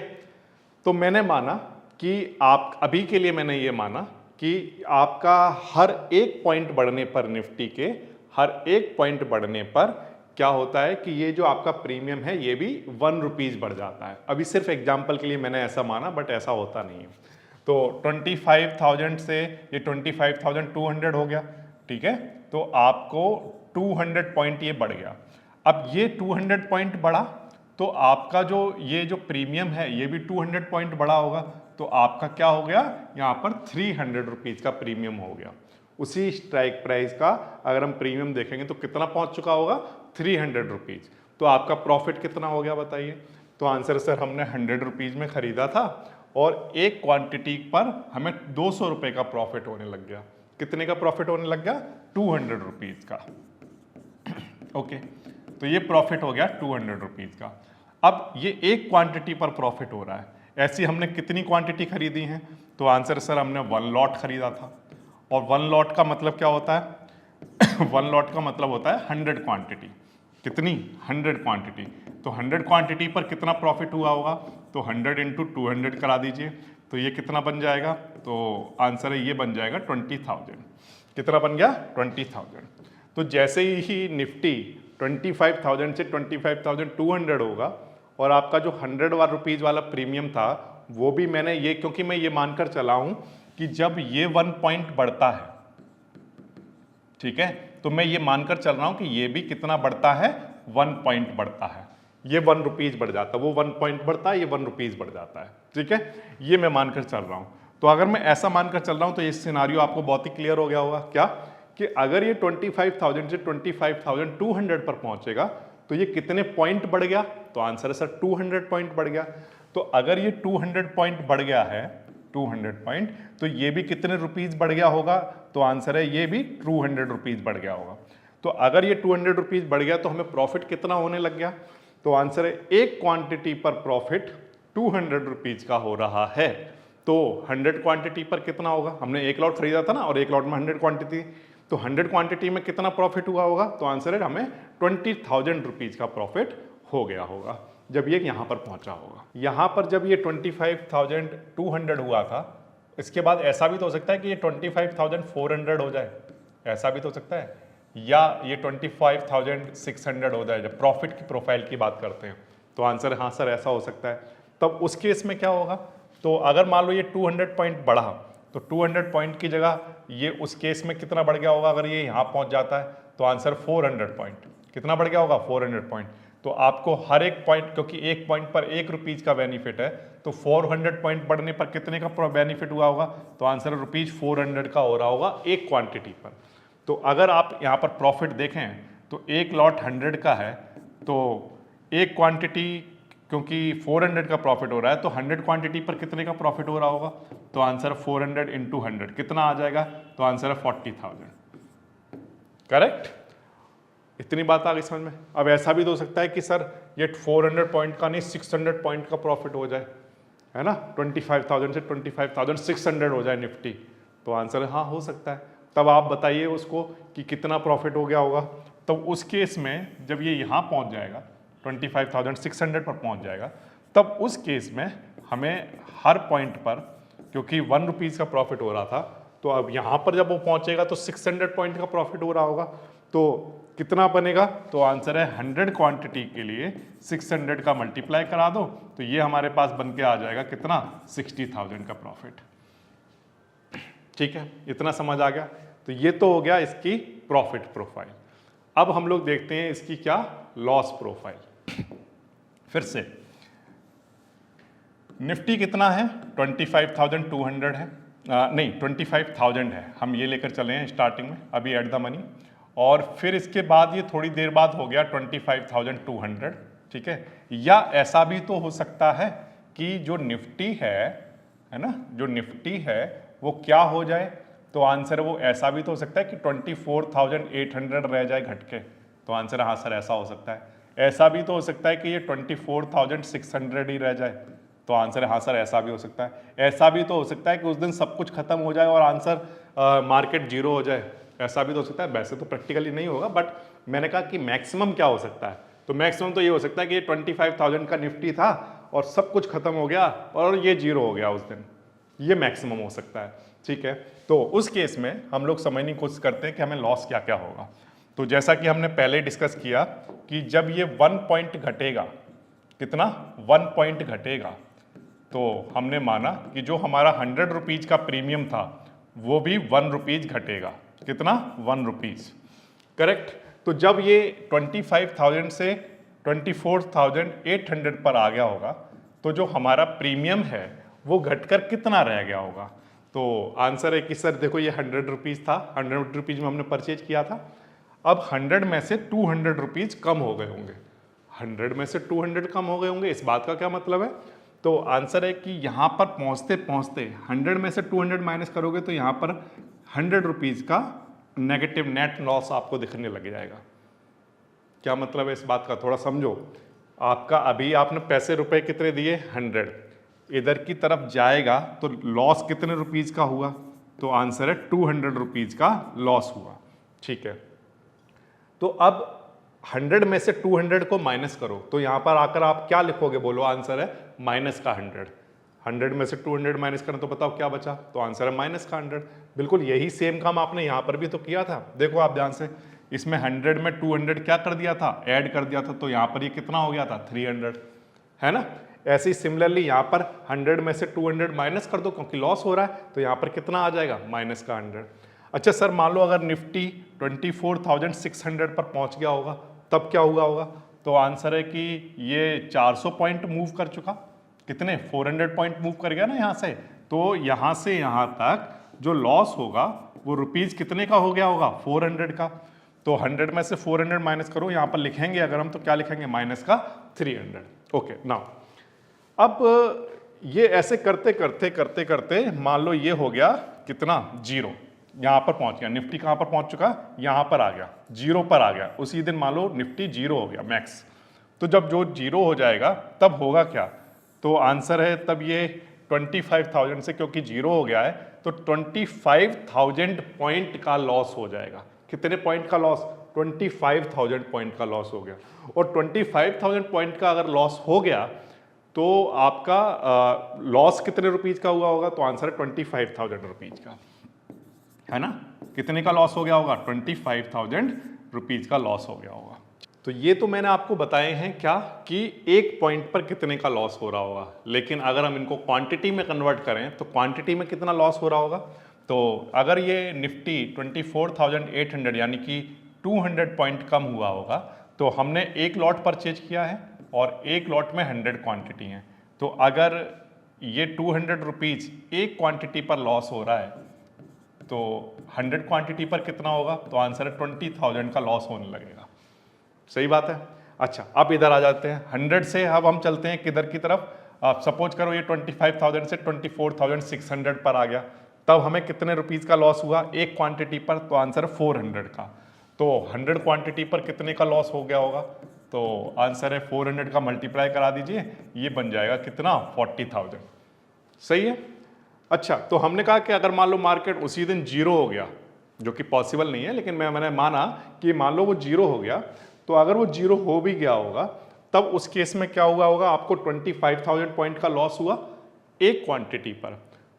तो मैंने माना कि आप अभी के लिए मैंने ये माना कि आपका हर एक पॉइंट बढ़ने पर, निफ्टी के हर एक पॉइंट बढ़ने पर क्या होता है कि ये जो आपका प्रीमियम है ये भी 1 रुपीज़ बढ़ जाता है। अभी सिर्फ एग्जाम्पल के लिए मैंने ऐसा माना, बट ऐसा होता नहीं है। तो 25,000 से ये 25,200 हो गया, ठीक है। तो आपको 200 पॉइंट ये बढ़ गया। अब ये 200 पॉइंट बढ़ा तो आपका ये जो प्रीमियम है ये भी 200 पॉइंट बढ़ा होगा। तो आपका क्या हो गया? यहाँ पर 300 रुपीज़ का प्रीमियम हो गया। उसी स्ट्राइक प्राइस का अगर हम प्रीमियम देखेंगे तो कितना पहुँच चुका होगा? 300 रुपीज़। तो आपका प्रॉफिट कितना हो गया बताइए? तो आंसर सर हमने 100 रुपीज़ में ख़रीदा था और एक क्वांटिटी पर हमें 200 रुपये का प्रॉफिट होने लग गया। कितने का प्रॉफिट होने लग गया? 200 रुपीज़ का। ओके, तो ये प्रॉफिट हो गया 200 रुपीज़ का। अब ये एक क्वांटिटी पर प्रॉफिट हो रहा है। ऐसी हमने कितनी क्वांटिटी खरीदी हैं? तो आंसर सर हमने 1 लॉट खरीदा था। और 1 लॉट का मतलब क्या होता है? 1 लॉट का मतलब होता है 100 क्वांटिटी। कितनी? 100 क्वांटिटी। तो 100 क्वांटिटी पर कितना प्रॉफिट हुआ होगा? तो 100 × 200 करा दीजिए, तो ये कितना बन जाएगा? तो आंसर है ये बन जाएगा 20,000। कितना बन गया? 20,000। तो जैसे ही निफ्टी 25,000 से 25,200 होगा और आपका जो 100 रुपीज़ वाला प्रीमियम था वो भी मैंने ये, क्योंकि मैं ये मानकर चला हूं कि जब ये 1 पॉइंट बढ़ता है, ठीक है, तो मैं ये मानकर चल रहा हूं कि ये भी कितना बढ़ता है? 1 पॉइंट बढ़ता है। ये 1 रुपीज बढ़ जाता है, वो 1 पॉइंट बढ़ता है, ये 1 रुपीज बढ़ जाता है। ठीक है, ये मैं मानकर चल रहा हूं। तो अगर मैं ऐसा मानकर चल रहा हूं तो ये सिनारियो आपको बहुत ही क्लियर हो गया होगा क्या, कि अगर ये 25,000 से 25,200 पर पहुंचेगा तो ये कितने पॉइंट बढ़ गया, तो आंसर है सर 200 पॉइंट बढ़ गया। तो अगर ये 200 पॉइंट बढ़ गया है, 200 पॉइंट, तो ये भी कितने रुपीज बढ़ गया होगा, तो आंसर है ये भी 200 रुपीज बढ़ गया होगा। तो अगर ये 200 रुपीज बढ़ गया तो हमें प्रॉफिट कितना होने लग गया, तो आंसर है एक क्वांटिटी पर प्रॉफिट 200 रुपीज का हो रहा है। तो 100 क्वांटिटी पर कितना होगा, हमने एक लॉट खरीदा था ना, और एक लॉट में 100 क्वांटिटी, तो 100 क्वांटिटी में कितना प्रॉफिट हुआ होगा, तो आंसर है हमें 20,000 रुपीज का प्रॉफिट हो गया होगा जब ये यहां पर पहुंचा होगा। यहां पर जब ये 25,200 हुआ था, इसके बाद ऐसा भी तो हो सकता है कि ये 25,400 हो जाए, ऐसा भी तो हो सकता है, या ये 25,600 हो जाए। जब प्रॉफिट की प्रोफाइल की बात करते हैं तो आंसर हाँ सर ऐसा हो सकता है। तब उस केस में क्या होगा, तो अगर मान लो ये 200 पॉइंट बढ़ा, तो 200 पॉइंट की जगह ये उस केस में कितना बढ़ गया होगा, अगर ये यहाँ पहुँच जाता है तो आंसर 400 पॉइंट, कितना बढ़ गया होगा, 400 पॉइंट। तो आपको हर एक पॉइंट, क्योंकि एक पॉइंट पर 1 रुपीज का बेनिफिट है, तो 400 पॉइंट बढ़ने पर कितने का बेनिफिट हुआ होगा, तो आंसर ₹400 का हो रहा होगा एक क्वांटिटी पर। तो अगर आप यहाँ पर प्रॉफिट देखें तो एक लॉट 100 का है, तो एक क्वांटिटी, क्योंकि 400 का प्रॉफिट हो रहा है, तो 100 क्वांटिटी पर कितने का प्रॉफिट हो रहा होगा, तो आंसर 400 × 100 कितना आ जाएगा, तो आंसर है 40,000। करेक्ट, इतनी बात आ गई समझ में। अब ऐसा भी तो हो सकता है कि सर ये 400 पॉइंट का नहीं 600 पॉइंट का प्रॉफिट हो जाए, है ना, 25,000 से 25,600 हो जाए निफ्टी, तो आंसर हाँ हो सकता है। तब आप बताइए उसको कि कितना प्रॉफिट हो गया होगा। तो उस केस में जब ये यहाँ पहुँच जाएगा 25,600 पर पहुँच जाएगा, तब उस केस में हमें हर पॉइंट पर, क्योंकि 1 रुपीज़ का प्रॉफिट हो रहा था, तो अब यहाँ पर जब वो पहुँचेगा तो 600 पॉइंट का प्रॉफिट हो रहा होगा, तो कितना बनेगा, तो आंसर है 100 क्वांटिटी के लिए 600 का मल्टीप्लाई करा दो, तो ये हमारे पास बन के आ जाएगा कितना, 60,000 का प्रॉफिट। ठीक है, इतना समझ आ गया। तो ये तो हो गया इसकी प्रॉफिट प्रोफाइल। अब हम लोग देखते हैं इसकी क्या, लॉस प्रोफाइल। फिर से निफ्टी कितना है, 25,200 है, नहीं 25,000 है, हम ये लेकर चले हैं स्टार्टिंग में, अभी एट द मनी, और फिर इसके बाद ये थोड़ी देर बाद हो गया 25,200। ठीक है, या ऐसा भी तो हो सकता है कि जो निफ्टी है ना, जो निफ्टी है वो क्या हो जाए, तो आंसर वो ऐसा भी तो हो सकता है कि 24,800 रह जाए घट के, तो आंसर हाँ सर ऐसा हो सकता है। ऐसा भी तो हो सकता है कि ये 24,600 ही रह जाए, तो आंसर हाँ सर ऐसा भी हो सकता है। ऐसा भी तो हो सकता है कि उस दिन सब कुछ खत्म हो जाए और आंसर मार्केट जीरो हो जाए, ऐसा भी तो हो सकता है। वैसे तो प्रैक्टिकली नहीं होगा, बट मैंने कहा कि मैक्सिमम क्या हो सकता है, तो मैक्सिमम तो ये हो सकता है कि ये 25,000 का निफ्टी था और सब कुछ खत्म हो गया और ये जीरो हो गया उस दिन, ये मैक्सिमम हो सकता है। ठीक है, तो उस केस में हम लोग समझने की कोशिश करते हैं कि हमें लॉस क्या क्या होगा। तो जैसा कि हमने पहले डिस्कस किया कि जब ये 1 पॉइंट घटेगा, कितना, 1 पॉइंट घटेगा, तो हमने माना कि जो हमारा 100 रुपीज का प्रीमियम था वो भी 1 रुपीज घटेगा, कितना, 1 रुपीज। करेक्ट। तो जब ये 25,000 से 24,800 पर आ गया होगा, तो जो हमारा प्रीमियम है वो घटकर कितना रह गया होगा, तो आंसर है कि सर देखो ये 100 रुपीज़ था, 100 रुपीज़ में हमने परचेज किया था, अब 100 में से 200 रुपीज़ कम हो गए होंगे, 100 में से 200 कम हो गए होंगे। इस बात का क्या मतलब है, तो आंसर है कि यहाँ पर पहुँचते पहुँचते 100 में से 200 माइनस करोगे तो यहाँ पर 100 रुपीज़ का नेगेटिव नेट लॉस आपको दिखने लग जाएगा। क्या मतलब है इस बात का, थोड़ा समझो। आपका अभी आपने पैसे रुपए कितने दिए, 100, इधर की तरफ जाएगा तो लॉस कितने रुपीज़ का हुआ, तो आंसर है 200 रुपीज़ का लॉस हुआ। ठीक है, तो अब 100 में से 200 को माइनस करो, तो यहाँ पर आकर आप क्या लिखोगे, बोलो। आंसर है माइनस का 100। 100 में से 200 माइनस करें तो बताओ क्या बचा, तो आंसर है माइनस का 100। बिल्कुल यही सेम काम आपने यहाँ पर भी तो किया था, देखो आप ध्यान से, इसमें 100 में 200 क्या कर दिया था, ऐड कर दिया था, तो यहाँ पर ये कितना हो गया था, 300, है ना। ऐसे ही सिमिलरली यहाँ पर 100 में से 200 माइनस कर दो, क्योंकि लॉस हो रहा है, तो यहाँ पर कितना आ जाएगा, माइनस का 100। अच्छा सर, मान लो अगर निफ्टी 24,600 पर पहुँच गया होगा, तब क्या हुआ होगा, तो आंसर है कि ये 400 पॉइंट मूव कर चुका। कितने? 400 पॉइंट मूव कर गया ना यहाँ से। तो यहाँ से यहाँ तक जो लॉस होगा वो रुपीज कितने का हो गया होगा? 400 का। तो 100 में से 400 माइनस करो, यहाँ पर लिखेंगे अगर हम तो क्या लिखेंगे? माइनस का 300। ओके नाउ अब ये ऐसे करते करते करते करते मान लो ये हो गया कितना? 0। यहाँ पर पहुंच गया। निफ्टी कहाँ पर पहुंच चुका? यहाँ पर आ गया, 0 पर आ गया। उसी दिन मान लो निफ्टी 0 हो गया मैक्स। तो जब जो 0 हो जाएगा तब होगा क्या? तो आंसर है तब ये 25,000 से, क्योंकि 0 हो गया है तो 25,000 पॉइंट का लॉस हो जाएगा। कितने पॉइंट का लॉस? 25,000 पॉइंट का लॉस हो गया। और 25,000 पॉइंट का अगर लॉस हो गया तो आपका लॉस कितने रुपीज का हुआ होगा? तो आंसर है 25,000 रुपीज का, है ना? कितने का लॉस हो गया होगा? 25,000 रुपीज का लॉस हो गया होगा। तो ये तो मैंने आपको बताए हैं क्या कि एक पॉइंट पर कितने का लॉस हो रहा होगा, लेकिन अगर हम इनको क्वांटिटी में कन्वर्ट करें तो क्वांटिटी में कितना लॉस हो रहा होगा? तो अगर ये निफ्टी 24,800 यानी कि 200 पॉइंट कम हुआ होगा तो हमने एक लॉट परचेज किया है और एक लॉट में 100 क्वांटिटी है। तो अगर ये 200 रुपीज एक क्वांटिटी पर लॉस हो रहा है तो 100 क्वांटिटी पर कितना होगा? तो आंसर है 20,000 का लॉस होने लगेगा। सही बात है। अच्छा अब इधर आ जाते हैं 100 से। अब हम चलते हैं किधर की तरफ? आप सपोज करो ये 25,000 से 24,600 पर आ गया, तब हमें कितने रुपीज का लॉस हुआ एक क्वांटिटी पर? तो आंसर है 400 का। तो 100 क्वांटिटी पर कितने का लॉस हो गया होगा? तो आंसर है 400 का मल्टीप्लाई करा दीजिए, ये बन जाएगा कितना? 40,000। सही है। अच्छा तो हमने कहा कि अगर मान लो मार्केट उसी दिन 0 हो गया, जो कि पॉसिबल नहीं है, लेकिन मैंने माना कि मान लो वो 0 हो गया, तो अगर वो 0 हो भी गया होगा तब उस केस में क्या हुआ होगा? आपको 25,000 पॉइंट का लॉस हुआ एक क्वांटिटी पर।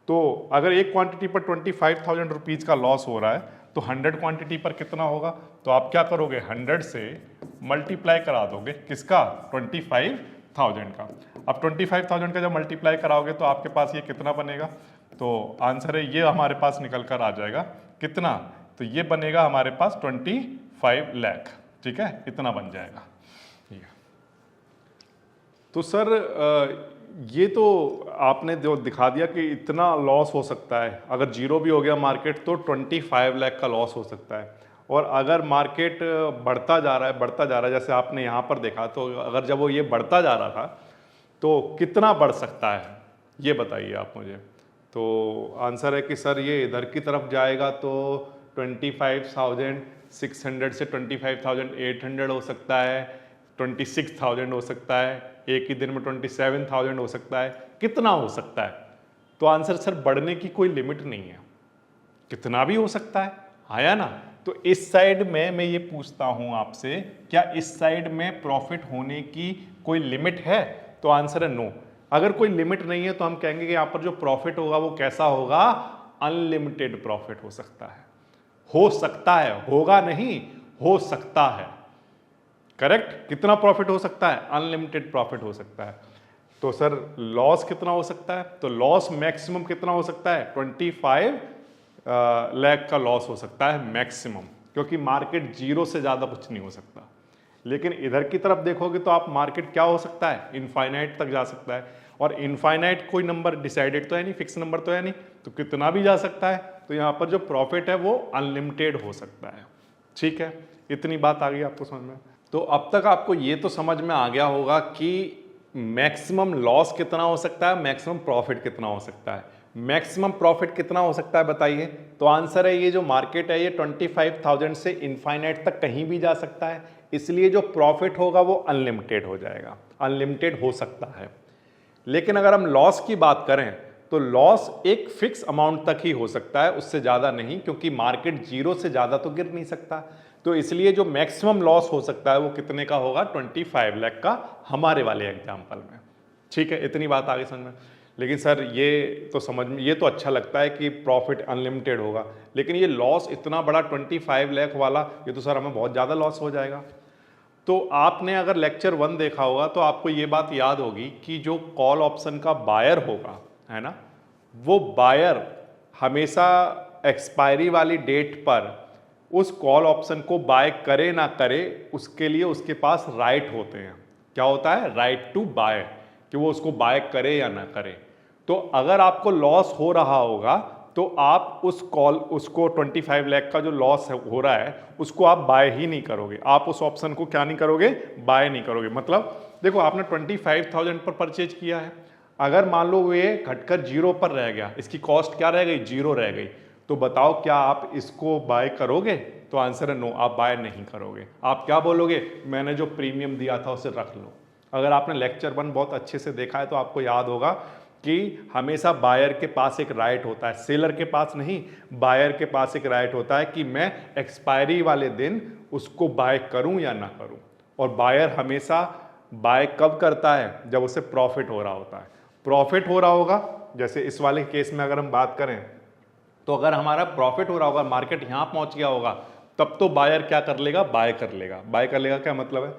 तो अगर एक क्वांटिटी पर 25,000 रुपीज का लॉस हो रहा है तो 100 क्वांटिटी पर कितना होगा? तो आप क्या करोगे? 100 से मल्टीप्लाई करा दोगे किसका? 25,000 का। अब 25,000 का जब मल्टीप्लाई कराओगे तो आपके पास ये कितना बनेगा? तो आंसर है ये हमारे पास निकल कर आ जाएगा कितना? तो ये बनेगा हमारे पास 25 लाख। ठीक है, इतना बन जाएगा। तो सर ये तो आपने जो दिखा दिया कि इतना लॉस हो सकता है। अगर 0 भी हो गया मार्केट तो 25 लाख का लॉस हो सकता है। और अगर मार्केट बढ़ता जा रहा है जैसे आपने यहाँ पर देखा, तो अगर जब वो ये बढ़ता जा रहा था तो कितना बढ़ सकता है ये बताइए आप मुझे। तो आंसर है कि सर ये इधर की तरफ जाएगा तो 25,600 से 25,800 हो सकता है, 26,000 हो सकता है, एक ही दिन में 27,000 हो सकता है। कितना हो सकता है? तो आंसर सर बढ़ने की कोई लिमिट नहीं है, कितना भी हो सकता है। आया ना? तो इस साइड में मैं ये पूछता हूं आपसे, क्या इस साइड में प्रॉफिट होने की कोई लिमिट है? तो आंसर है नो। अगर कोई लिमिट नहीं है तो हम कहेंगे कि यहां पर जो प्रॉफिट होगा वो कैसा होगा? अनलिमिटेड प्रॉफिट हो सकता है। हो सकता है, होगा नहीं, हो सकता है। करेक्ट? कितना प्रॉफिट हो सकता है? अनलिमिटेड प्रॉफिट हो सकता है। तो सर लॉस कितना हो सकता है? तो लॉस मैक्सिमम कितना हो सकता है? 25 लाख का लॉस हो सकता है मैक्सिमम, क्योंकि मार्केट 0 से ज्यादा कुछ नहीं हो सकता। लेकिन इधर की तरफ देखोगे तो आप मार्केट क्या हो सकता है? इनफाइनाइट तक जा सकता है। और इनफाइनाइट कोई नंबर डिसाइडेड तो है नहीं, फिक्स नंबर तो है नहीं, तो कितना भी जा सकता है। तो यहाँ पर जो प्रॉफिट है वो अनलिमिटेड हो सकता है। ठीक है, इतनी बात आ गई आपको समझ में? तो अब तक आपको ये तो समझ में आ गया होगा कि मैक्सिमम लॉस कितना हो सकता है, मैक्सिमम प्रॉफिट कितना हो सकता है। मैक्सिमम प्रॉफिट कितना हो सकता है बताइए? तो आंसर है ये जो मार्केट है ये 25,000 से इनफाइनाइट तक कहीं भी जा सकता है, इसलिए जो प्रॉफिट होगा वो अनलिमिटेड हो जाएगा, अनलिमिटेड हो सकता है। लेकिन अगर हम लॉस की बात करें तो लॉस एक फिक्स अमाउंट तक ही हो सकता है, उससे ज़्यादा नहीं, क्योंकि मार्केट 0 से ज़्यादा तो गिर नहीं सकता। तो इसलिए जो मैक्सिमम लॉस हो सकता है वो कितने का होगा? 25 लाख का, हमारे वाले एग्जाम्पल में। ठीक है, इतनी बात आगे समझ में। लेकिन सर ये तो समझ में, ये तो अच्छा लगता है कि प्रॉफिट अनलिमिटेड होगा, लेकिन ये लॉस इतना बड़ा 25 लाख वाला, ये तो सर हमें बहुत ज़्यादा लॉस हो जाएगा। तो आपने अगर लेक्चर 1 देखा होगा तो आपको ये बात याद होगी कि जो कॉल ऑप्शन का बायर होगा, है ना, वो बायर हमेशा एक्सपायरी वाली डेट पर उस कॉल ऑप्शन को बाय करे ना करे उसके लिए उसके पास राइट होते हैं। क्या होता है? राइट टू बाय, कि वो उसको बाय करे या ना करे। तो अगर आपको लॉस हो रहा होगा तो आप उसको 25 लाख का जो लॉस हो रहा है उसको आप बाय ही नहीं करोगे, आप उस ऑप्शन को क्या नहीं करोगे? बाय नहीं करोगे। मतलब देखो आपने 25,000 पर परचेज किया है, अगर मान लो ये घटकर 0 पर रह गया, इसकी कॉस्ट क्या रह गई? 0 रह गई, तो बताओ क्या आप इसको बाय करोगे? तो आंसर है नो, आप बाय नहीं करोगे। आप क्या बोलोगे? मैंने जो प्रीमियम दिया था उसे रख लो। अगर आपने लेक्चर 1 बहुत अच्छे से देखा है तो आपको याद होगा कि हमेशा बायर के पास एक राइट होता है, सेलर के पास नहीं, बायर के पास एक राइट होता है कि मैं एक्सपायरी वाले दिन उसको बाय करूं या ना करूं। और बायर हमेशा बाय कब करता है? जब उसे प्रॉफिट हो रहा होता है। प्रॉफिट हो रहा होगा, जैसे इस वाले केस में अगर हम बात करें तो अगर हमारा प्रॉफिट हो रहा होगा, मार्केट यहां पहुंच गया होगा, तब तो बायर क्या कर लेगा? बाय कर लेगा। बाय कर लेगा क्या मतलब है?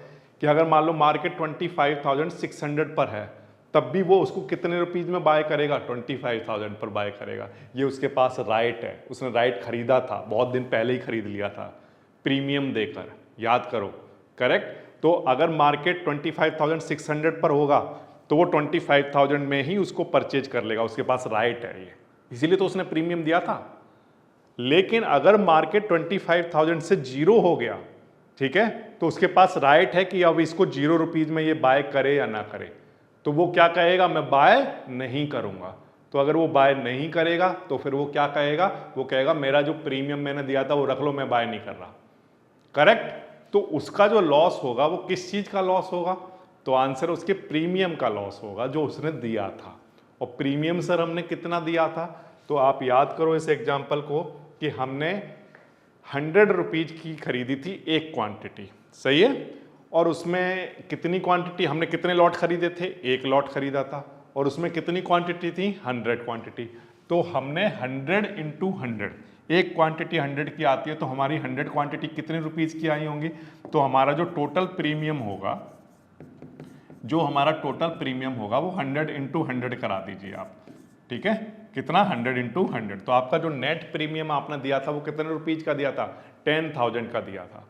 कि अगर मान लो मार्केट 25,600 पर है, तब भी वो उसको कितने रुपीज में बाय करेगा? 25,000 पर बाय करेगा। ये उसके पास राइट है, उसने राइट खरीदा था, बहुत दिन पहले ही खरीद लिया था प्रीमियम देकर, याद करो, करेक्ट। तो अगर मार्केट 25,600 पर होगा तो वो 25,000 में ही उसको परचेज कर लेगा, उसके पास राइट है ये, इसीलिए तो उसने प्रीमियम दिया था। लेकिन अगर मार्केट 25,000 से 0 हो गया, ठीक है, तो उसके पास राइट है कि अब इसको 0 रुपीज में ये बाय करे या ना करे। तो वो क्या कहेगा? मैं बाय नहीं करूंगा। तो अगर वो बाय नहीं करेगा तो फिर वो क्या कहेगा? वो कहेगा मेरा जो प्रीमियम मैंने दिया था वो रख लो, मैं बाय नहीं कर रहा, करेक्ट। तो उसका जो लॉस होगा वो किस चीज का लॉस होगा? तो आंसर उसके प्रीमियम का लॉस होगा जो उसने दिया था। और प्रीमियम सर हमने कितना दिया था? तो आप याद करो इस एग्जाम्पल को कि हमने 100 रुपीज की खरीदी थी एक क्वांटिटी, सही है, और उसमें कितनी क्वांटिटी, हमने कितने लॉट खरीदे थे? एक लॉट खरीदा था, और उसमें कितनी क्वांटिटी थी? 100 क्वांटिटी। तो हमने 100 इंटू 100, एक क्वांटिटी 100 की आती है, तो हमारी 100 क्वांटिटी कितने रुपीज की आई होंगी? तो हमारा जो टोटल प्रीमियम होगा, जो हमारा टोटल प्रीमियम होगा वो 100 इंटू 100 करा दीजिए आप, ठीक है, कितना? 100 इंटू 100। तो आपका जो नेट प्रीमियम आपने दिया था वो कितने रुपीज का दिया था? 10,000 का दिया था,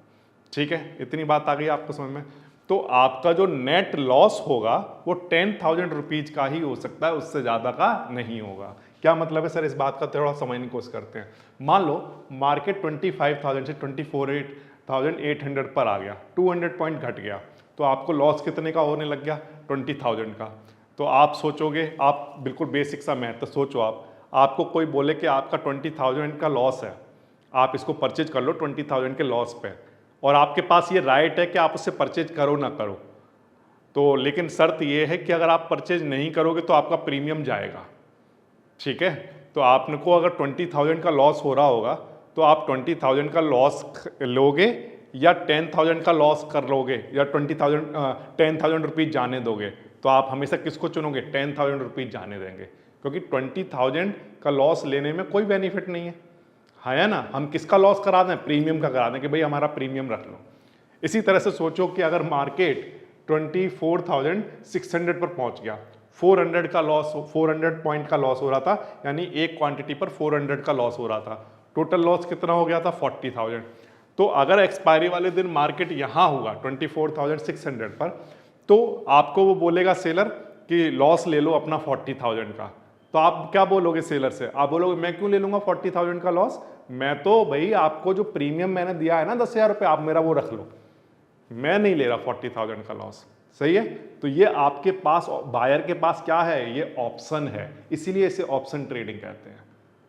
ठीक है। इतनी बात आ गई आपको समझ में? तो आपका जो नेट लॉस होगा वो 10,000 रुपीज का ही हो सकता है, उससे ज्यादा का नहीं होगा। क्या मतलब है सर? इस बात का थोड़ा समझने की कोशिश करते हैं। मान लो मार्केट 25,000 से 24,800 पर आ गया, 200 पॉइंट घट गया, तो आपको लॉस कितने का होने लग गया? 20,000 का। तो आप सोचोगे, आप बिल्कुल बेसिक सा मैथ सोचो, आपको कोई बोले कि आपका 20,000 का लॉस है, आप इसको परचेज कर लो 20,000 के लॉस पे, और आपके पास ये राइट है कि आप उससे परचेज करो ना करो। तो लेकिन शर्त ये है कि अगर आप परचेज नहीं करोगे तो आपका प्रीमियम जाएगा, ठीक है। तो आपको अगर 20,000 का लॉस हो रहा होगा तो आप 20,000 का लॉस लोगे या 10,000 का लॉस कर लोगे, या 10,000 रुपीज जाने दोगे? तो आप हमेशा किसको चुनोगे? 10,000 रुपीज जाने देंगे, क्योंकि 20,000 का लॉस लेने में कोई बेनिफिट नहीं है ना। हम किसका लॉस करा दें? प्रीमियम का करा दें कि भाई हमारा प्रीमियम रख लो। इसी तरह से सोचो कि अगर मार्केट 24,600 पर पहुंच गया, 400 का लॉस, 400 पॉइंट का लॉस हो रहा था, यानी एक क्वांटिटी पर 400 का लॉस हो रहा था, टोटल लॉस कितना हो गया था? 40,000। तो अगर एक्सपायरी वाले दिन मार्केट यहां होगा 24,600 पर, तो आपको वो बोलेगा सेलर कि लॉस ले लो अपना 40,000 का। तो आप क्या बोलोगे सेलर से? आप बोलोगे मैं क्यों ले लूंगा 40,000 का लॉस, मैं तो भाई आपको जो प्रीमियम मैंने दिया है ना 10,000 रुपये, आप मेरा वो रख लो, मैं नहीं ले रहा 40,000 का लॉस, सही है। तो ये आपके पास, बायर के पास क्या है? ये ऑप्शन है, इसीलिए इसे ऑप्शन ट्रेडिंग कहते हैं।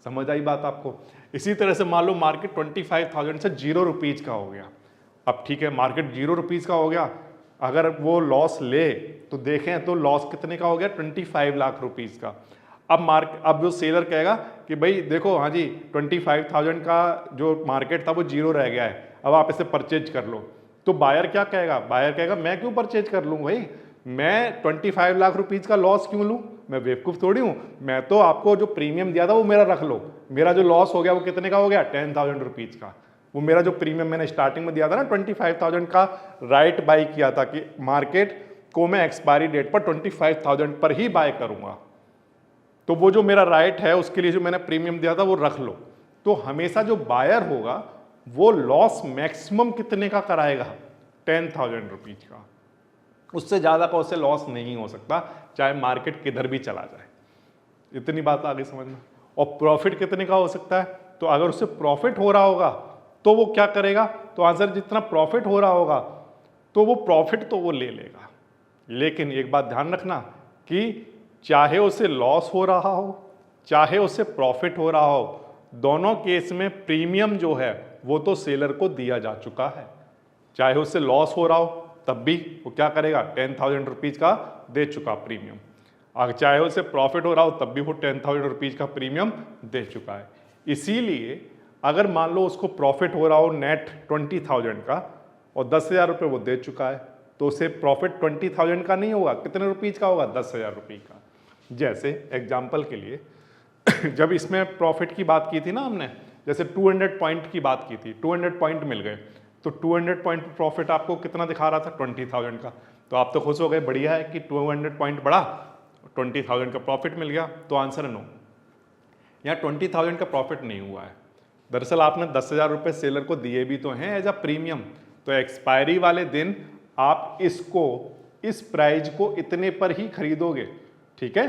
समझ आई बात आपको? इसी तरह से मान लो मार्केट 25,000 से 0 रुपीज का हो गया। अब ठीक है, मार्केट 0 रुपीज का हो गया, अगर वो लॉस ले तो देखें तो लॉस कितने का हो गया? 25 लाख रुपीज का। अब जो सेलर कहेगा कि भाई देखो, हाँ जी 25,000 का जो मार्केट था वो 0 रह गया है, अब आप इसे परचेज कर लो। तो बायर क्या कहेगा? बायर कहेगा मैं क्यों परचेज कर लूँ भाई, मैं 25 लाख रुपीज का लॉस क्यों लूँ, मैं बेवकूफ़ थोड़ी हूँ, मैं तो आपको जो प्रीमियम दिया था वो मेरा रख लो, मेरा जो लॉस हो गया वो कितने का हो गया? 10,000 रुपीज का। वो मेरा जो प्रीमियम मैंने स्टार्टिंग में दिया था ना 25,000 का, राइट बाई किया था कि मार्केट को मैं एक्सपायरी डेट पर 25,000 पर ही बाय करूंगा, तो वो जो मेरा राइट है उसके लिए जो मैंने प्रीमियम दिया था वो रख लो। तो हमेशा जो बायर होगा वो लॉस मैक्सिमम कितने का कराएगा, 10,000 रुपीज का। उससे ज़्यादा का उससे लॉस नहीं हो सकता, चाहे मार्केट किधर भी चला जाए। इतनी बात आगे समझना। और प्रॉफिट कितने का हो सकता है, तो अगर उससे प्रॉफिट हो रहा होगा तो वो क्या करेगा, तो आंसर जितना प्रॉफिट हो रहा होगा तो वो प्रॉफिट तो वो ले लेगा। लेकिन एक बात ध्यान रखना कि चाहे उसे लॉस हो रहा हो चाहे उसे प्रॉफिट हो रहा हो, दोनों केस में प्रीमियम जो है वो तो सेलर को दिया जा चुका है। चाहे उससे लॉस हो रहा हो तब भी वो क्या करेगा, 10,000 रुपीज का दे चुका प्रीमियम। अगर चाहे उसे प्रॉफिट हो रहा हो तब भी वो 10,000 रुपीज का प्रीमियम दे चुका है। इसीलिए अगर मान लो उसको प्रॉफिट हो रहा हो नेट 20,000 का और 10,000 रुपये वो दे चुका है, तो उसे प्रॉफिट 20,000 का नहीं होगा, कितने रुपीज का होगा, 10,000 रुपये का। जैसे एग्जाम्पल के लिए जब इसमें प्रॉफिट की बात की थी ना हमने, जैसे 200 पॉइंट की बात की थी, 200 पॉइंट मिल गए, तो 200 पॉइंट प्रॉफिट आपको कितना दिखा रहा था, 20,000 का। तो आप तो खुश हो गए, बढ़िया है कि 200 पॉइंट बढ़ा, 20,000 का प्रॉफिट मिल गया। तो आंसर है नो, यहाँ 20,000 का प्रॉफिट नहीं हुआ है। दरअसल आपने 10,000 रुपये सेलर को दिए भी तो हैं एज अ प्रीमियम, तो एक्सपायरी वाले दिन आप इसको, इस प्राइज को इतने पर ही खरीदोगे, ठीक है।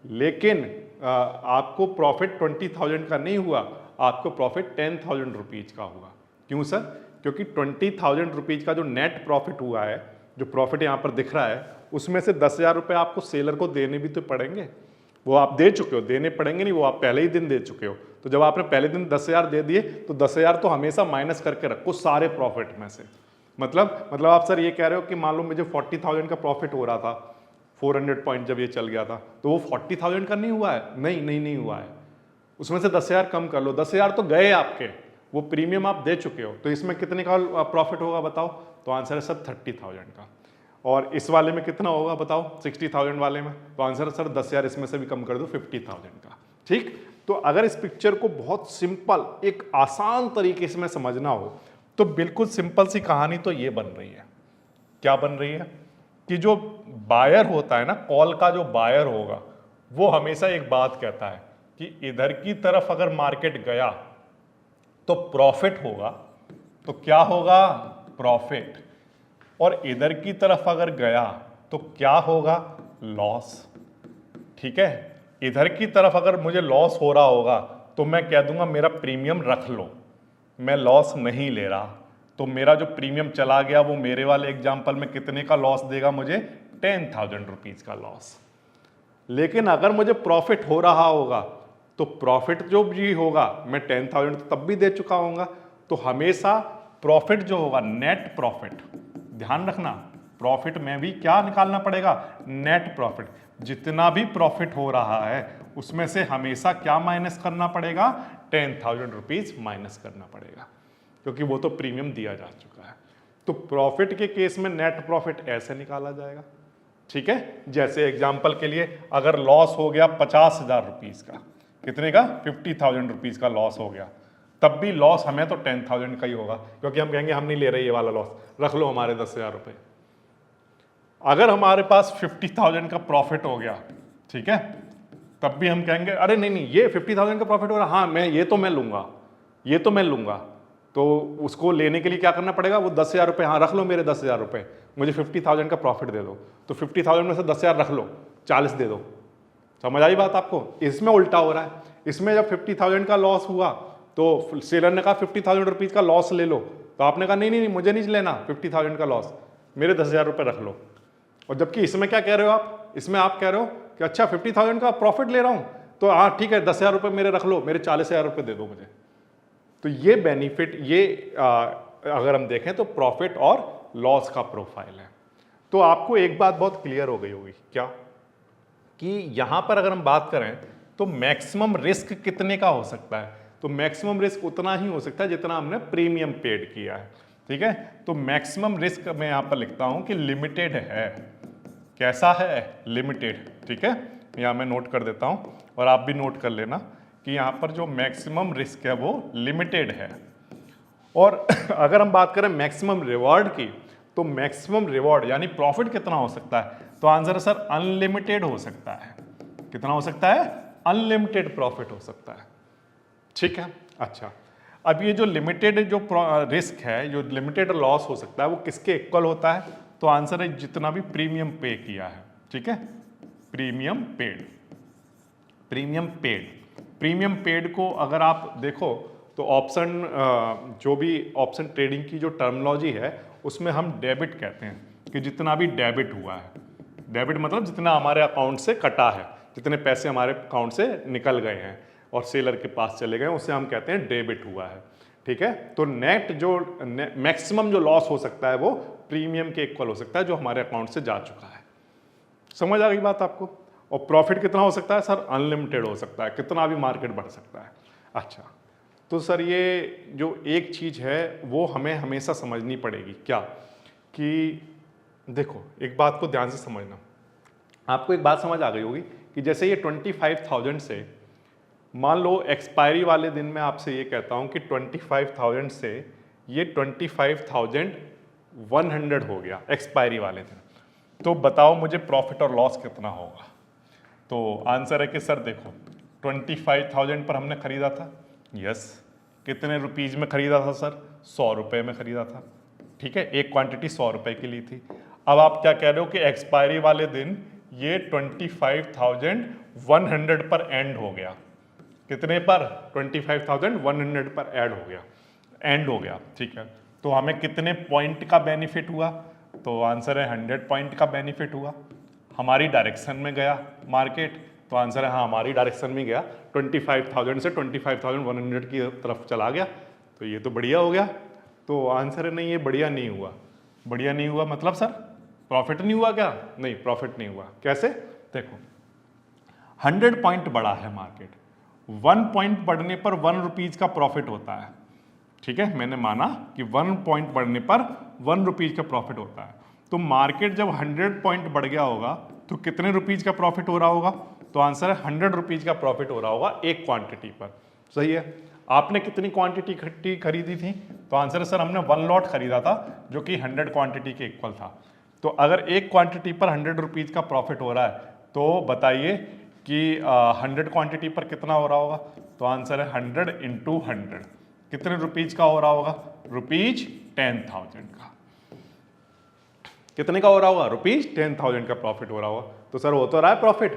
लेकिन आपको प्रॉफिट 20,000 का नहीं हुआ, आपको प्रॉफिट 10,000 रुपीज का हुआ। क्यों सर, क्योंकि 20,000 रुपीज का जो नेट प्रॉफिट हुआ है, जो प्रॉफिट यहाँ पर दिख रहा है, उसमें से 10,000 रुपये आपको सेलर को देने भी तो पड़ेंगे। वो आप दे चुके हो, देने पड़ेंगे नहीं, वो आप पहले ही दिन दे चुके हो। तो जब आपने पहले दिन 10,000 दे दिए तो 10,000 तो हमेशा माइनस करके रखो सारे प्रॉफिट में से। मतलब आप सर ये कह रहे हो कि मान लो मुझे 40,000 का प्रॉफिट हो रहा था, 400 पॉइंट जब ये चल गया था, तो वो 40,000 का नहीं हुआ है, नहीं हुआ है। उसमें से 10,000 कम कर लो, 10,000 तो गए आपके, वो प्रीमियम आप दे चुके हो, तो इसमें कितने का प्रॉफिट होगा बताओ, तो आंसर है सर 30,000 का। और इस वाले में कितना होगा बताओ, 60,000 वाले में, तो आंसर है सर 10,000 इसमें से भी कम कर दो, 50,000 का। ठीक, तो अगर इस पिक्चर को बहुत सिंपल, एक आसान तरीके से समझना हो तो बिल्कुल सिंपल सी कहानी तो ये बन रही है। क्या बन रही है कि जो बायर होता है ना, कॉल का जो बायर होगा, वो हमेशा एक बात कहता है कि इधर की तरफ अगर मार्केट गया तो प्रॉफिट होगा, तो क्या होगा, प्रॉफिट, और इधर की तरफ अगर गया तो क्या होगा, लॉस। ठीक है, इधर की तरफ अगर मुझे लॉस हो रहा होगा तो मैं कह दूंगा मेरा प्रीमियम रख लो, मैं लॉस नहीं ले रहा, तो मेरा जो प्रीमियम चला गया वो मेरे वाले एग्जाम्पल में कितने का लॉस देगा मुझे, 10,000 रुपीज का लॉस। लेकिन अगर मुझे प्रॉफिट हो रहा होगा तो प्रॉफिट जो भी होगा मैं 10,000 तो तब भी दे चुका होऊंगा। तो हमेशा प्रॉफिट जो होगा, नेट प्रॉफिट, ध्यान रखना, प्रॉफिट में भी क्या निकालना पड़ेगा, नेट प्रॉफिट। जितना भी प्रॉफिट हो रहा है उसमें से हमेशा क्या माइनस करना पड़ेगा, 10,000 रुपीज माइनस करना पड़ेगा, क्योंकि वो तो प्रीमियम दिया जा चुका है। तो प्रॉफिट के केस में नेट प्रॉफिट ऐसे निकाला जाएगा। ठीक है, जैसे एग्जाम्पल के लिए अगर लॉस हो गया 50,000 रुपीज का, कितने का, 50,000 रुपीज का लॉस हो गया, तब भी लॉस हमें तो 10,000 का ही होगा, क्योंकि हम कहेंगे हम नहीं ले रहे ये वाला लॉस, रख लो हमारे 10,000 रुपये। अगर हमारे पास 50,000 का प्रॉफिट हो गया, ठीक है, तब भी हम कहेंगे अरे नहीं ये 50,000 का प्रॉफिट हो रहा, हाँ मैं ये तो मैं लूंगा, तो उसको लेने के लिए क्या करना पड़ेगा, वो 10,000 रुपये, हाँ रख लो मेरे 10,000 रुपये, मुझे 50,000 का प्रॉफिट दे दो, तो 50,000 में से 10,000 रख लो, 40 दे दो। समझ आई बात आपको। इसमें उल्टा हो रहा है, इसमें जब 50,000 का लॉस हुआ तो सेलर ने कहा 50,000 रुपीज का लॉस ले लो, तो आपने कहा नहीं मुझे नहीं लेना 50,000 का लॉस, मेरे 10,000 रुपये रख लो। और जबकि इसमें क्या कह रहे हो आप, इसमें आप कह रहे हो कि अच्छा 50,000 का प्रॉफिट ले रहा हूं, तो हाँ ठीक है 10,000 रुपये मेरे रख लो, मेरे 40,000 रुपये दे दो मुझे। तो ये बेनिफिट, ये अगर हम देखें तो प्रॉफिट और लॉस का प्रोफाइल है। तो आपको एक बात बहुत क्लियर हो गई होगी, क्या, कि यहां पर अगर हम बात करें तो मैक्सिमम रिस्क कितने का हो सकता है, तो मैक्सिमम रिस्क उतना ही हो सकता है जितना हमने प्रीमियम पेड किया है। ठीक है, तो मैक्सिमम रिस्क मैं यहां पर लिखता हूं कि लिमिटेड है। कैसा है, लिमिटेड। ठीक है, यहां मैं नोट कर देता हूं और आप भी नोट कर लेना कि यहां पर जो मैक्सिमम रिस्क है वो लिमिटेड है। और अगर हम बात करें मैक्सिमम रिवॉर्ड की, तो मैक्सिमम रिवॉर्ड यानी प्रॉफिट कितना हो सकता है, तो आंसर सर अनलिमिटेड हो सकता है। कितना हो सकता है, अनलिमिटेड प्रॉफिट हो सकता है। ठीक है, अच्छा अब ये जो लिमिटेड जो रिस्क है, जो लिमिटेड लॉस हो सकता है, वो किसके इक्वल होता है? तो आंसर है जितना भी प्रीमियम पे किया है। ठीक है, premium paid. Premium paid, premium paid को अगर आप देखो तो ऑप्शन जो भी ऑप्शन ट्रेडिंग की जो टर्मिनोलॉजी है उसमें हम डेबिट कहते हैं कि जितना भी डेबिट हुआ है, डेबिट मतलब जितना हमारे अकाउंट से कटा है, जितने पैसे हमारे अकाउंट से निकल गए हैं और सेलर के पास चले गए, उसे हम कहते हैं डेबिट हुआ है। ठीक है, तो नेट जो मैक्सिमम जो लॉस हो सकता है वो प्रीमियम के इक्वल हो सकता है जो हमारे अकाउंट से जा चुका है। समझ आ गई बात आपको? और प्रॉफिट कितना हो सकता है सर? अनलिमिटेड हो सकता है, कितना भी मार्केट बढ़ सकता है। अच्छा, तो सर ये जो एक चीज़ है वो हमें हमेशा समझनी पड़ेगी, क्या कि देखो एक बात को ध्यान से समझना। आपको एक बात समझ आ गई होगी कि जैसे ये 25,000 से, मान लो एक्सपायरी वाले दिन में आपसे ये कहता हूँ कि 25,000 से ये 25,100 हो गया एक्सपायरी वाले दिन, तो बताओ मुझे प्रॉफिट और लॉस कितना होगा? तो आंसर है कि सर देखो 25,000 पर हमने खरीदा था, यस, कितने रुपीज़ में खरीदा था सर? 100 रुपये में खरीदा था। ठीक है, एक क्वांटिटी 100 रुपये की ली थी। अब आप क्या कह रहे हो कि एक्सपायरी वाले दिन ये 25,100 पर एंड हो गया। कितने पर? 25,100 पर एंड हो गया। ठीक है, तो हमें कितने पॉइंट का बेनिफिट हुआ? तो आंसर है 100 पॉइंट का बेनिफिट हुआ। हमारी डायरेक्शन में गया मार्केट, तो आंसर है हाँ हमारी डायरेक्शन में गया, 25,000 से 25,100 की तरफ चला गया, तो ये तो बढ़िया हो गया। तो आंसर है नहीं, ये बढ़िया नहीं हुआ। बढ़िया नहीं हुआ मतलब सर प्रॉफिट नहीं हुआ क्या? नहीं, प्रॉफिट नहीं हुआ। कैसे? देखो 100 पॉइंट बढ़ा है मार्केट, 1 पॉइंट बढ़ने पर 1 रुपीज का प्रॉफिट होता है। ठीक है, मैंने माना कि 1 पॉइंट बढ़ने पर 1 रुपीज का प्रॉफिट होता है। तो मार्केट जब 100 पॉइंट बढ़ गया होगा तो कितने रुपीज का प्रॉफिट हो रहा होगा? तो आंसर है 100 रुपीज का प्रॉफिट हो रहा होगा एक क्वांटिटी पर। सही है। आपने कितनी क्वांटिटी खरीदी थी? तो आंसर है सर हमने 1 लॉट खरीदा था जो कि 100 क्वांटिटी के इक्वल था। तो अगर एक क्वांटिटी पर 100 रुपीज का प्रॉफिट हो रहा है तो बताइए कि 100 क्वांटिटी पर कितना हो रहा होगा? तो आंसर है 100 इंटू 100, कितने रुपीज का हो रहा होगा? रुपीज 10,000 का। कितने का हो रहा होगा? रुपीज 10,000 का प्रॉफिट हो रहा होगा। तो सर हो तो रहा है प्रॉफिट,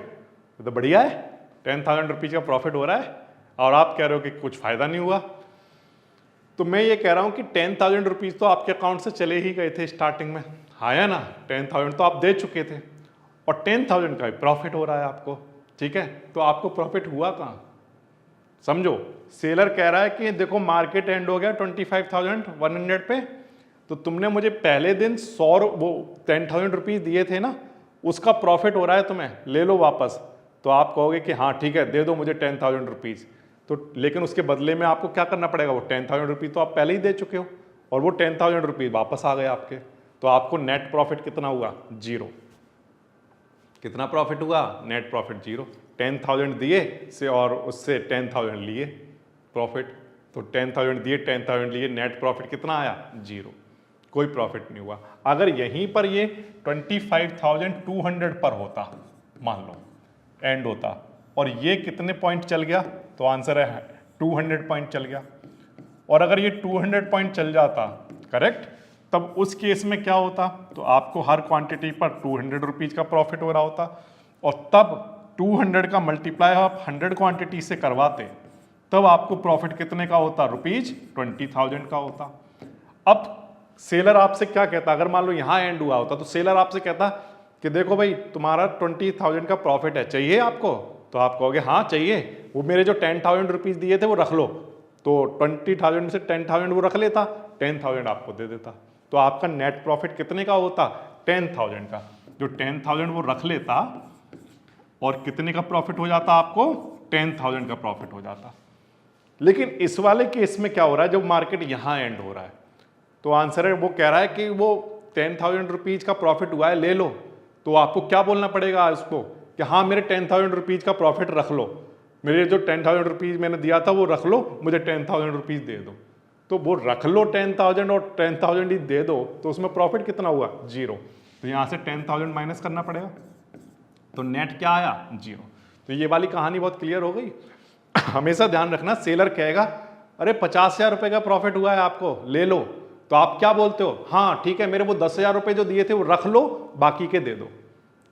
तो बढ़िया है, 10,000 रुपीज का प्रॉफिट हो रहा है और आप कह रहे हो कि कुछ फायदा नहीं हुआ। तो मैं ये कह रहा हूं कि 10,000 रुपीज तो आपके अकाउंट से चले ही गए थे स्टार्टिंग में, आया ना? 10,000 तो आप दे चुके थे और 10,000 का भी प्रॉफिट हो रहा है आपको। ठीक है, तो आपको प्रॉफिट हुआ कहाँ? समझो, सेलर कह रहा है कि देखो मार्केट एंड हो गया 25,100 पे, तो तुमने मुझे पहले दिन 10,000 रुपीज दिए थे ना, उसका प्रॉफिट हो रहा है तुम्हें, ले लो वापस। तो आप कहोगे कि हाँ ठीक है दे दो मुझे 10,000 रुपीज, तो लेकिन उसके बदले में आपको क्या करना पड़ेगा? वो 10,000 रुपीज तो आप पहले ही दे चुके हो और वो 10,000 रुपीज वापस आ गए आपके, तो आपको नेट प्रॉफिट कितना हुआ? 0। कितना प्रॉफिट हुआ? Net profit 0। 10,000 दिए से और उससे 10,000 लिए प्रॉफिट, तो 10,000 दिए 10,000 लिए, नेट प्रॉफिट कितना आया? 0, कोई प्रॉफिट नहीं हुआ। अगर यहीं पर ये 25,200 पर होता, मान लो एंड होता, और ये कितने पॉइंट चल गया? तो आंसर है 200 पॉइंट चल गया। और अगर ये 200 पॉइंट चल जाता, करेक्ट, तब उस केस में क्या होता? तो आपको हर क्वांटिटी पर 200 रुपीज का प्रॉफिट हो रहा होता और तब 200 का मल्टीप्लाई आप 100 क्वांटिटी से करवाते, तब आपको प्रॉफिट कितने का होता? रुपीज 20,000 का होता। अब सेलर आपसे क्या कहता? अगर मान लो यहां एंड हुआ होता तो सेलर आपसे कहता कि देखो भाई तुम्हारा 20,000 का प्रॉफिट है, चाहिए आपको? तो आप कहोगे हाँ चाहिए, वो मेरे जो 10,000 रुपीज दिए थे वो रख लो। तो 20,000 से 10,000 वो रख लेता, 10,000 आपको दे देता, तो आपका नेट प्रॉफिट कितने का होता? 10,000 का। जो 10,000 वो रख लेता और कितने का प्रॉफिट हो जाता आपको? 10,000 का प्रॉफिट हो जाता। लेकिन इस वाले केस में क्या हो रहा है? जब मार्केट यहां एंड हो रहा है तो आंसर है वो कह रहा है कि वो 10,000 रुपीज का प्रॉफिट हुआ है, ले लो। तो आपको क्या बोलना पड़ेगा उसको कि हाँ मेरे 10,000 रुपीज का प्रॉफिट रख लो, मेरे जो 10,000 रुपीज मैंने दिया था वो रख लो, मुझे 10,000 रुपीज दे दो। तो वो रख लो 10,000 और 10,000 ही दे दो, तो उसमें प्रॉफिट कितना हुआ? 0। तो यहां से 10,000 माइनस करना पड़ेगा, तो नेट क्या आया? 0। तो ये वाली कहानी बहुत क्लियर हो गई। हमेशा ध्यान रखना, सेलर कहेगा अरे 50,000 रुपये का प्रॉफिट हुआ है आपको, ले लो, तो आप क्या बोलते हो, हाँ ठीक है मेरे वो 10,000 रुपये जो दिए थे वो रख लो, बाकी के दे दो।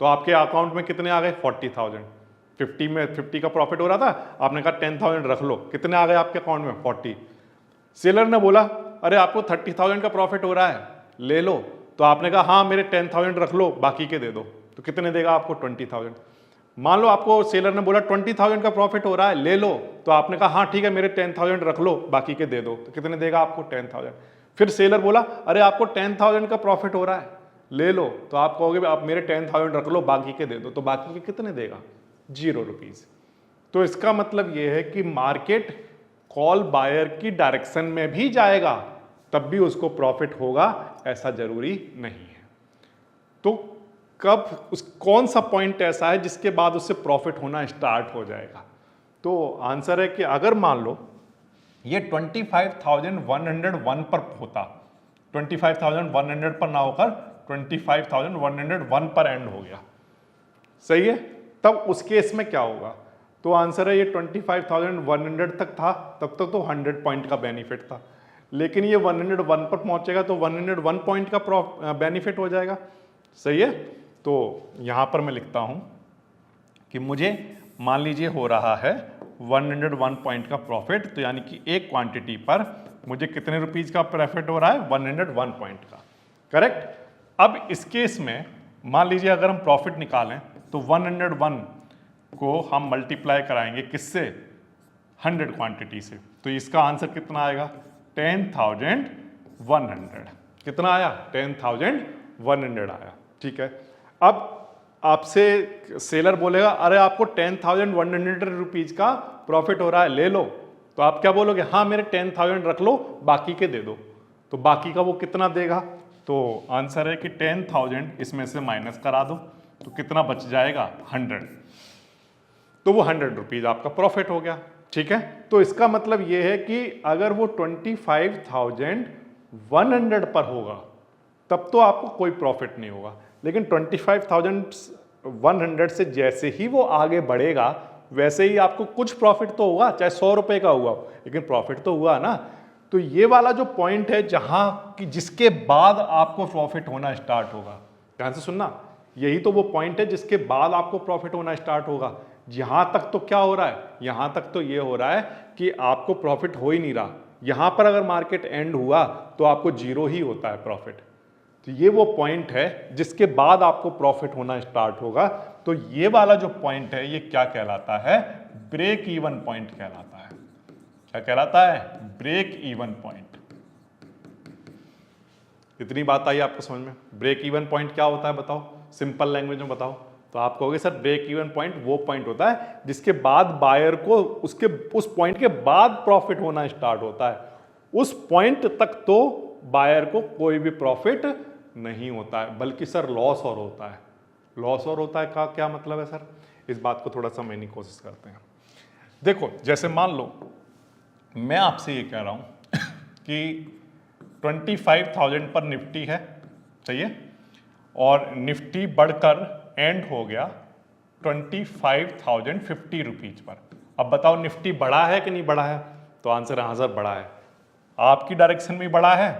तो आपके अकाउंट में कितने आ गए, 40,000। 50 में 50 का प्रॉफिट हो रहा था, आपने कहा 10,000 रख लो, कितने आ गए आपके अकाउंट में, 40। सेलर ने बोला अरे आपको 30,000 का प्रॉफिट हो रहा है, ले लो, तो आपने कहा हाँ मेरे 10,000 रख लो, बाकी के दे दो, तो कितने देगा आपको, 20,000। मान लो आपको सेलर ने बोला 20,000 का प्रॉफिट हो रहा है, ले लो, तो आपने कहा हाँ ठीक है मेरे 10,000 रख लो, बाकी के दे दो, तो कितने देगा आपको, 10,000। फिर सेलर बोला अरे आपको 10,000 का प्रॉफिट हो रहा है, ले लो, तो आप कहोगे आप मेरे 10,000 रख लो, बाकी के दे दो, तो बाकी के कितने देगा, 0 रुपीज। तो इसका मतलब यह है कि मार्केट कॉल बायर की डायरेक्शन में भी जाएगा तब भी उसको प्रॉफिट होगा, ऐसा जरूरी नहीं है। तो कब कौन सा पॉइंट ऐसा है जिसके बाद उससे प्रॉफिट होना स्टार्ट हो जाएगा, तो आंसर है कि अगर मान लो ये 25,101 पर होता, 25,100 पर ना होकर 25,101 पर एंड हो गया, सही है, तब उस केस में क्या होगा, तो आंसर है ये 25,100 तक था, तब तक तो 100 पॉइंट का बेनिफिट था, लेकिन ये 101 पर पहुंचेगा तो 101 पॉइंट का बेनिफिट हो जाएगा, सही है। तो यहां पर मैं लिखता हूं कि मुझे मान लीजिए हो रहा है 101 पॉइंट का प्रॉफिट, तो यानी कि एक क्वांटिटी पर मुझे कितने रुपीज का प्रॉफिट हो रहा है, 101 पॉइंट का, करेक्ट। अब इस केस में मान लीजिए अगर हम प्रॉफिट निकालें तो 101 को हम मल्टीप्लाई कराएंगे किससे, 100 क्वांटिटी से, तो इसका आंसर कितना आएगा, 10,100। कितना आया, 10,100 आया, ठीक है। अब आपसे सेलर बोलेगा अरे आपको 10,100 रुपीज का प्रॉफिट हो रहा है, ले लो, तो आप क्या बोलोगे, हाँ मेरे 10,000 रख लो, बाकी के दे दो, तो बाकी का वो कितना देगा, तो आंसर है कि 10,000 इसमें से माइनस करा दो, तो कितना बच जाएगा, 100, तो वो 100 रुपीज आपका प्रॉफिट हो गया, ठीक है। तो इसका मतलब ये है कि अगर वो 25,100 पर होगा तब तो आपको कोई प्रॉफिट नहीं होगा, लेकिन 25,100 से जैसे ही वो आगे बढ़ेगा वैसे ही आपको कुछ प्रॉफिट तो होगा, चाहे 100 रुपए का हुआ, लेकिन प्रॉफिट तो हुआ ना। तो ये वाला जो पॉइंट है जहां कि जिसके बाद आपको प्रॉफिट होना स्टार्ट होगा, ध्यान से सुनना, यही तो वो पॉइंट है जिसके बाद आपको प्रॉफिट होना स्टार्ट होगा। यहां तक तो क्या हो रहा है, यहां तक तो ये हो रहा है कि आपको प्रॉफिट हो ही नहीं रहा, यहां पर अगर मार्केट एंड हुआ तो आपको 0 ही होता है प्रॉफिट। तो ये वो पॉइंट है जिसके बाद आपको प्रॉफिट होना स्टार्ट होगा। तो ये वाला जो पॉइंट है ये क्या कहलाता है, ब्रेक इवन पॉइंट कहलाता है। क्या कहलाता है, ब्रेक इवन पॉइंट। इतनी बात आई आपको समझ में, ब्रेक इवन पॉइंट क्या होता है बताओ, सिंपल लैंग्वेज में बताओ। तो आप कहोगे सर ब्रेक इवन पॉइंट वो पॉइंट होता है जिसके बाद बायर को उसके उस पॉइंट के बाद प्रॉफिट होना स्टार्ट होता है, उस पॉइंट तक तो बायर को कोई भी प्रॉफिट नहीं होता है, बल्कि सर लॉस और होता है। लॉस और होता है का क्या मतलब है सर, इस बात को थोड़ा समझने की कोशिश करते हैं। देखो जैसे मान लो मैं आपसे ये कह रहा हूं कि 25,000 पर निफ्टी है, सही है, और निफ्टी बढ़कर एंड हो गया 25,050 रुपीज पर। अब बताओ निफ्टी बढ़ा है कि नहीं बढ़ा है, तो आंसर हाँ सर बढ़ा है। आपकी डायरेक्शन में बढ़ा है,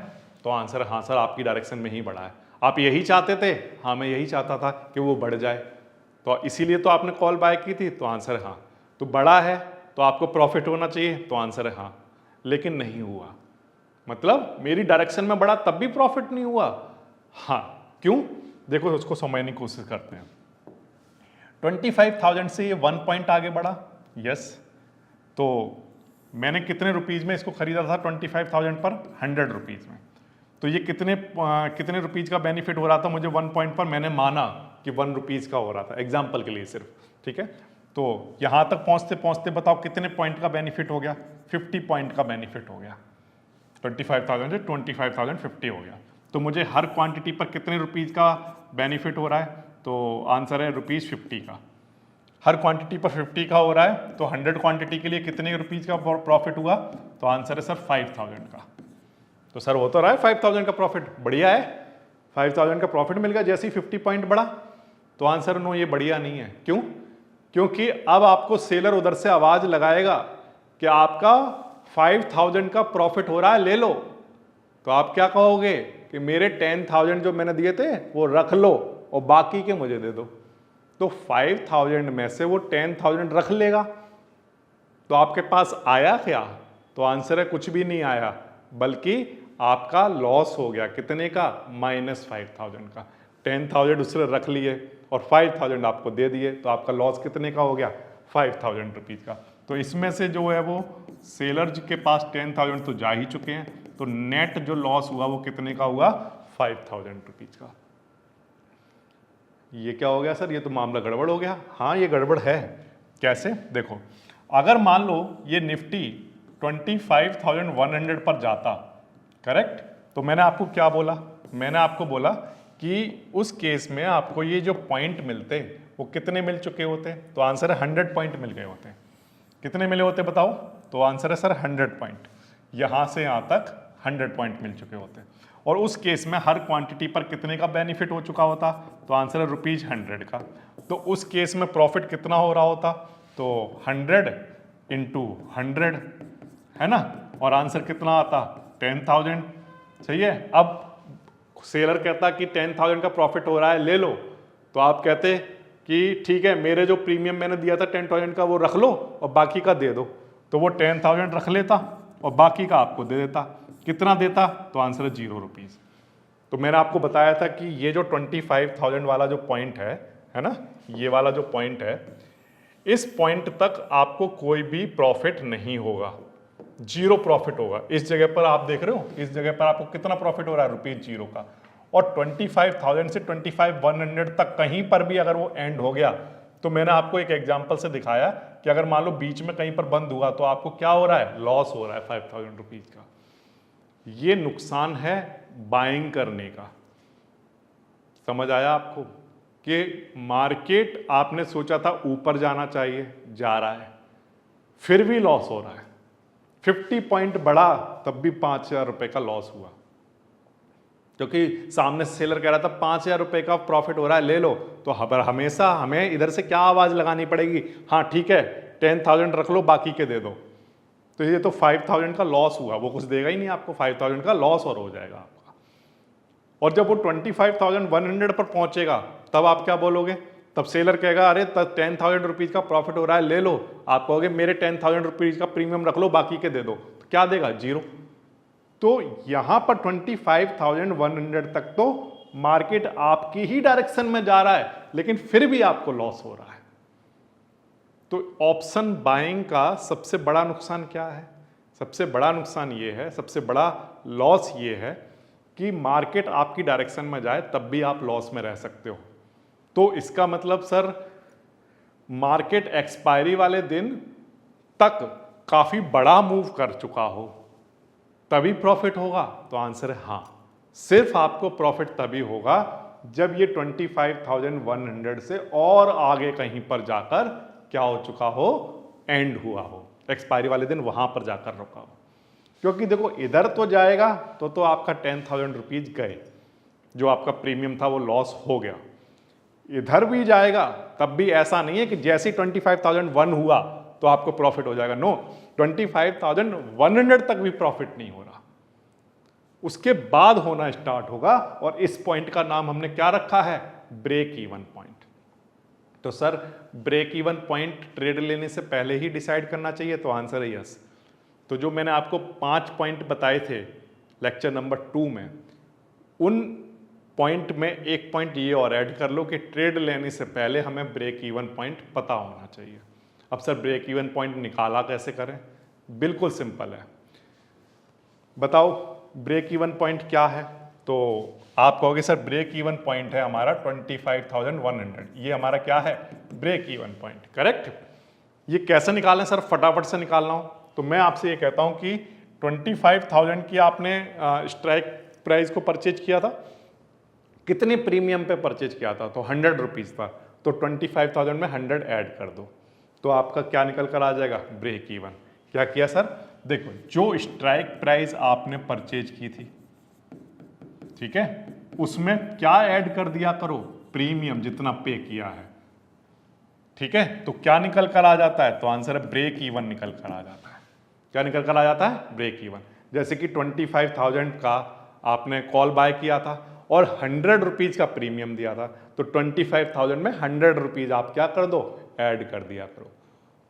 तो आंसर हाँ सर आपकी डायरेक्शन में ही बढ़ा है। आप यही चाहते थे, हाँ मैं यही चाहता था कि वो बढ़ जाए, तो इसीलिए तो आपने कॉल बाय की थी, तो आंसर है हाँ। तो बढ़ा है तो आपको प्रॉफिट होना चाहिए, तो आंसर है हाँ, लेकिन नहीं हुआ, मतलब मेरी डायरेक्शन में बढ़ा तब भी प्रॉफिट नहीं हुआ। हाँ क्यों, देखो उसको समझने की कोशिश करते हैं। 25,000 से ये 1 पॉइंट आगे बढ़ा, यस, तो मैंने कितने रुपीज में इसको खरीदा था 25,000 पर, 100 रुपीज में, तो ये कितने रुपीज का बेनिफिट हो रहा था मुझे 1 पॉइंट पर, मैंने माना कि 1 रुपीज का हो रहा था एग्जाम्पल के लिए सिर्फ, ठीक है। तो यहां तक पहुंचते पहुंचते बताओ कितने पॉइंट का बेनिफिट हो गया, 50 पॉइंट का बेनिफिट हो गया, 25,000 से 25,050 हो गया। तो मुझे हर क्वांटिटी पर कितने रुपीज का बेनिफिट हो रहा है, तो आंसर है ₹50 का। हर क्वांटिटी पर 50 का हो रहा है, तो 100 क्वांटिटी के लिए कितने रुपीज का प्रॉफिट हुआ, तो आंसर है सर 5,000 का। तो सर हो तो रहा है 5,000 का प्रॉफिट, बढ़िया है, 5,000 का प्रॉफिट मिल गया जैसे ही 50 पॉइंट बढ़ा। तो आंसर नो, ये बढ़िया नहीं है। क्यों, क्योंकि अब आपको सेलर उधर से आवाज लगाएगा कि आपका 5,000 का प्रॉफिट हो रहा है, ले लो, तो आप क्या कहोगे कि मेरे 10,000 जो मैंने दिए थे वो रख लो और बाकी के मुझे दे दो। तो 5,000 में से वो 10,000 रख लेगा। तो आपके पास आया क्या? तो आंसर है कुछ भी नहीं आया, बल्कि आपका लॉस हो गया। कितने का? -5,000 का। 10,000 उसने रख लिए और 5,000 आपको दे दिए, तो आपका लॉस कितने का हो गया? 5,000 रुपीज़ का। तो इसमें से जो है वो सेलर के पास 10,000 तो जा ही चुके हैं, तो नेट जो लॉस हुआ वो कितने का हुआ? 5,000 रुपीज़ का। ये क्या हो गया सर? ये तो मामला गड़बड़ हो गया। हाँ, ये गड़बड़ है। कैसे? देखो, अगर मान लो ये निफ्टी 25,100 पर जाता, करेक्ट, तो मैंने आपको क्या बोला? मैंने आपको बोला कि उस केस में आपको ये जो पॉइंट मिलते वो कितने मिल चुके होते? तो आंसर है 100 पॉइंट मिल गए होते। कितने मिले होते बताओ? तो आंसर है सर 100 पॉइंट। यहां से यहां तक 100 पॉइंट मिल चुके होते, और उस केस में हर क्वांटिटी पर कितने का बेनिफिट हो चुका होता? तो आंसर है ₹100 का। तो उस केस में प्रॉफिट कितना हो रहा होता? तो 100 × 100 है ना, और आंसर कितना आता? 10,000। सही है। अब सेलर कहता कि 10,000 का प्रॉफिट हो रहा है, ले लो, तो आप कहते कि ठीक है, मेरे जो प्रीमियम मैंने दिया था 10,000 का वो रख लो और बाकी का दे दो। तो वो 10,000 रख लेता और बाकी का आपको दे देता। कितना देता? तो आंसर है ₹0। तो मैंने आपको बताया था कि ये जो 25,000 वाला जो पॉइंट है ना, ये वाला जो पॉइंट है, इस पॉइंट तक आपको कोई भी प्रॉफिट नहीं होगा, 0 प्रॉफिट होगा। इस जगह पर आप देख रहे हो, इस जगह पर आपको कितना प्रॉफिट हो रहा है? ₹0 का। और 25,000 से 25,100 तक कहीं पर भी अगर वो एंड हो गया, तो मैंने आपको एक एग्जांपल से दिखाया कि अगर मान लो बीच में कहीं पर बंद हुआ तो आपको क्या हो रहा है? लॉस हो रहा है 5,000 रुपीज का। ये नुकसान है बाइंग करने का। समझ आया आपको कि मार्केट आपने सोचा था ऊपर जाना चाहिए, जा रहा है, फिर भी लॉस हो रहा है। 50 पॉइंट बढ़ा तब भी 5,000 रुपए का लॉस हुआ, क्योंकि सामने से सेलर कह रहा था 5,000 रुपए का प्रॉफिट हो रहा है, ले लो। तो हमेशा हमें इधर से क्या आवाज लगानी पड़ेगी? हाँ ठीक है, 10,000 रख लो, बाकी के दे दो। तो ये तो 5,000 का लॉस हुआ, वो कुछ देगा ही नहीं आपको, 5,000 का लॉस और हो जाएगा आपका। और जब वो 25,100 पर पहुंचेगा तब आप क्या बोलोगे? तब सेलर कहेगा अरे 10,000 रुपीज का प्रॉफिट हो रहा है, ले लो। आप कहोगे मेरे 10,000 रुपीज का प्रीमियम रख लो, बाकी के दे दो। तो क्या देगा? 0। तो यहां पर 25,100 तक तो मार्केट आपकी ही डायरेक्शन में जा रहा है, लेकिन फिर भी आपको लॉस हो रहा है। तो ऑप्शन बाइंग का सबसे बड़ा नुकसान क्या है? सबसे बड़ा नुकसान ये है, सबसे बड़ा लॉस ये है कि मार्केट आपकी डायरेक्शन में जाए तब भी आप लॉस में रह सकते हो। तो इसका मतलब सर मार्केट एक्सपायरी वाले दिन तक काफी बड़ा मूव कर चुका हो तभी प्रॉफिट होगा? तो आंसर है हाँ, सिर्फ आपको प्रॉफिट तभी होगा जब ये 25,100 से और आगे कहीं पर जाकर क्या हो चुका हो? एंड हुआ हो, एक्सपायरी वाले दिन वहां पर जाकर रुका हो। क्योंकि देखो इधर तो जाएगा तो आपका 10,000 रुपीज गए, जो आपका प्रीमियम था वो लॉस हो गया। इधर भी जाएगा तब भी ऐसा नहीं है कि जैसे 25,001 हुआ तो आपको प्रॉफिट हो जाएगा। नो, 25,100 तक भी प्रॉफिट नहीं हो रहा, उसके बाद होना स्टार्ट होगा। और इस पॉइंट का नाम हमने क्या रखा है? Break even point. तो sir break even point trade लेने से पहले ही डिसाइड करना चाहिए? तो आंसर है यस। तो जो मैंने आपको 5 पॉइंट बताए थे लेक्चर नंबर 2 में, उन पॉइंट में एक पॉइंट ये और ऐड कर लो कि ट्रेड लेने से पहले हमें ब्रेक इवन पॉइंट पता होना चाहिए। अब सर ब्रेक इवन पॉइंट निकाला कैसे करें? बिल्कुल सिंपल है। बताओ ब्रेक इवन पॉइंट क्या है? तो आप कहोगे सर ब्रेक इवन पॉइंट है हमारा 25,100। ये हमारा क्या है? Break even point, correct. ये कैसे निकालें सर? फटाफट से निकालना हो तो मैं आपसे ये कहता हूं कि 25,000 की आपने स्ट्राइक प्राइस को परचेज किया था, कितने प्रीमियम पे परचेज किया था? तो 100 रुपीज था। तो 25,000 में 100 ऐड कर दो तो आपका क्या निकल कर आ जाएगा? Break even. क्या किया सर? देखो जो स्ट्राइक प्राइस आपने परचेज की थी, ठीक है, उसमें क्या ऐड कर दिया करो? प्रीमियम जितना पे किया है, ठीक है। तो क्या निकल कर आ जाता है? तो आंसर है ब्रेक इवन निकल कर आ जाता है। क्या निकल कर आ जाता है? Break even. जैसे कि 25,000 का आपने कॉल बाय किया था और 100 रुपीज़ का प्रीमियम दिया था, तो 25,000 में 100 रुपीज़ आप क्या कर दो? ऐड कर दिया करो,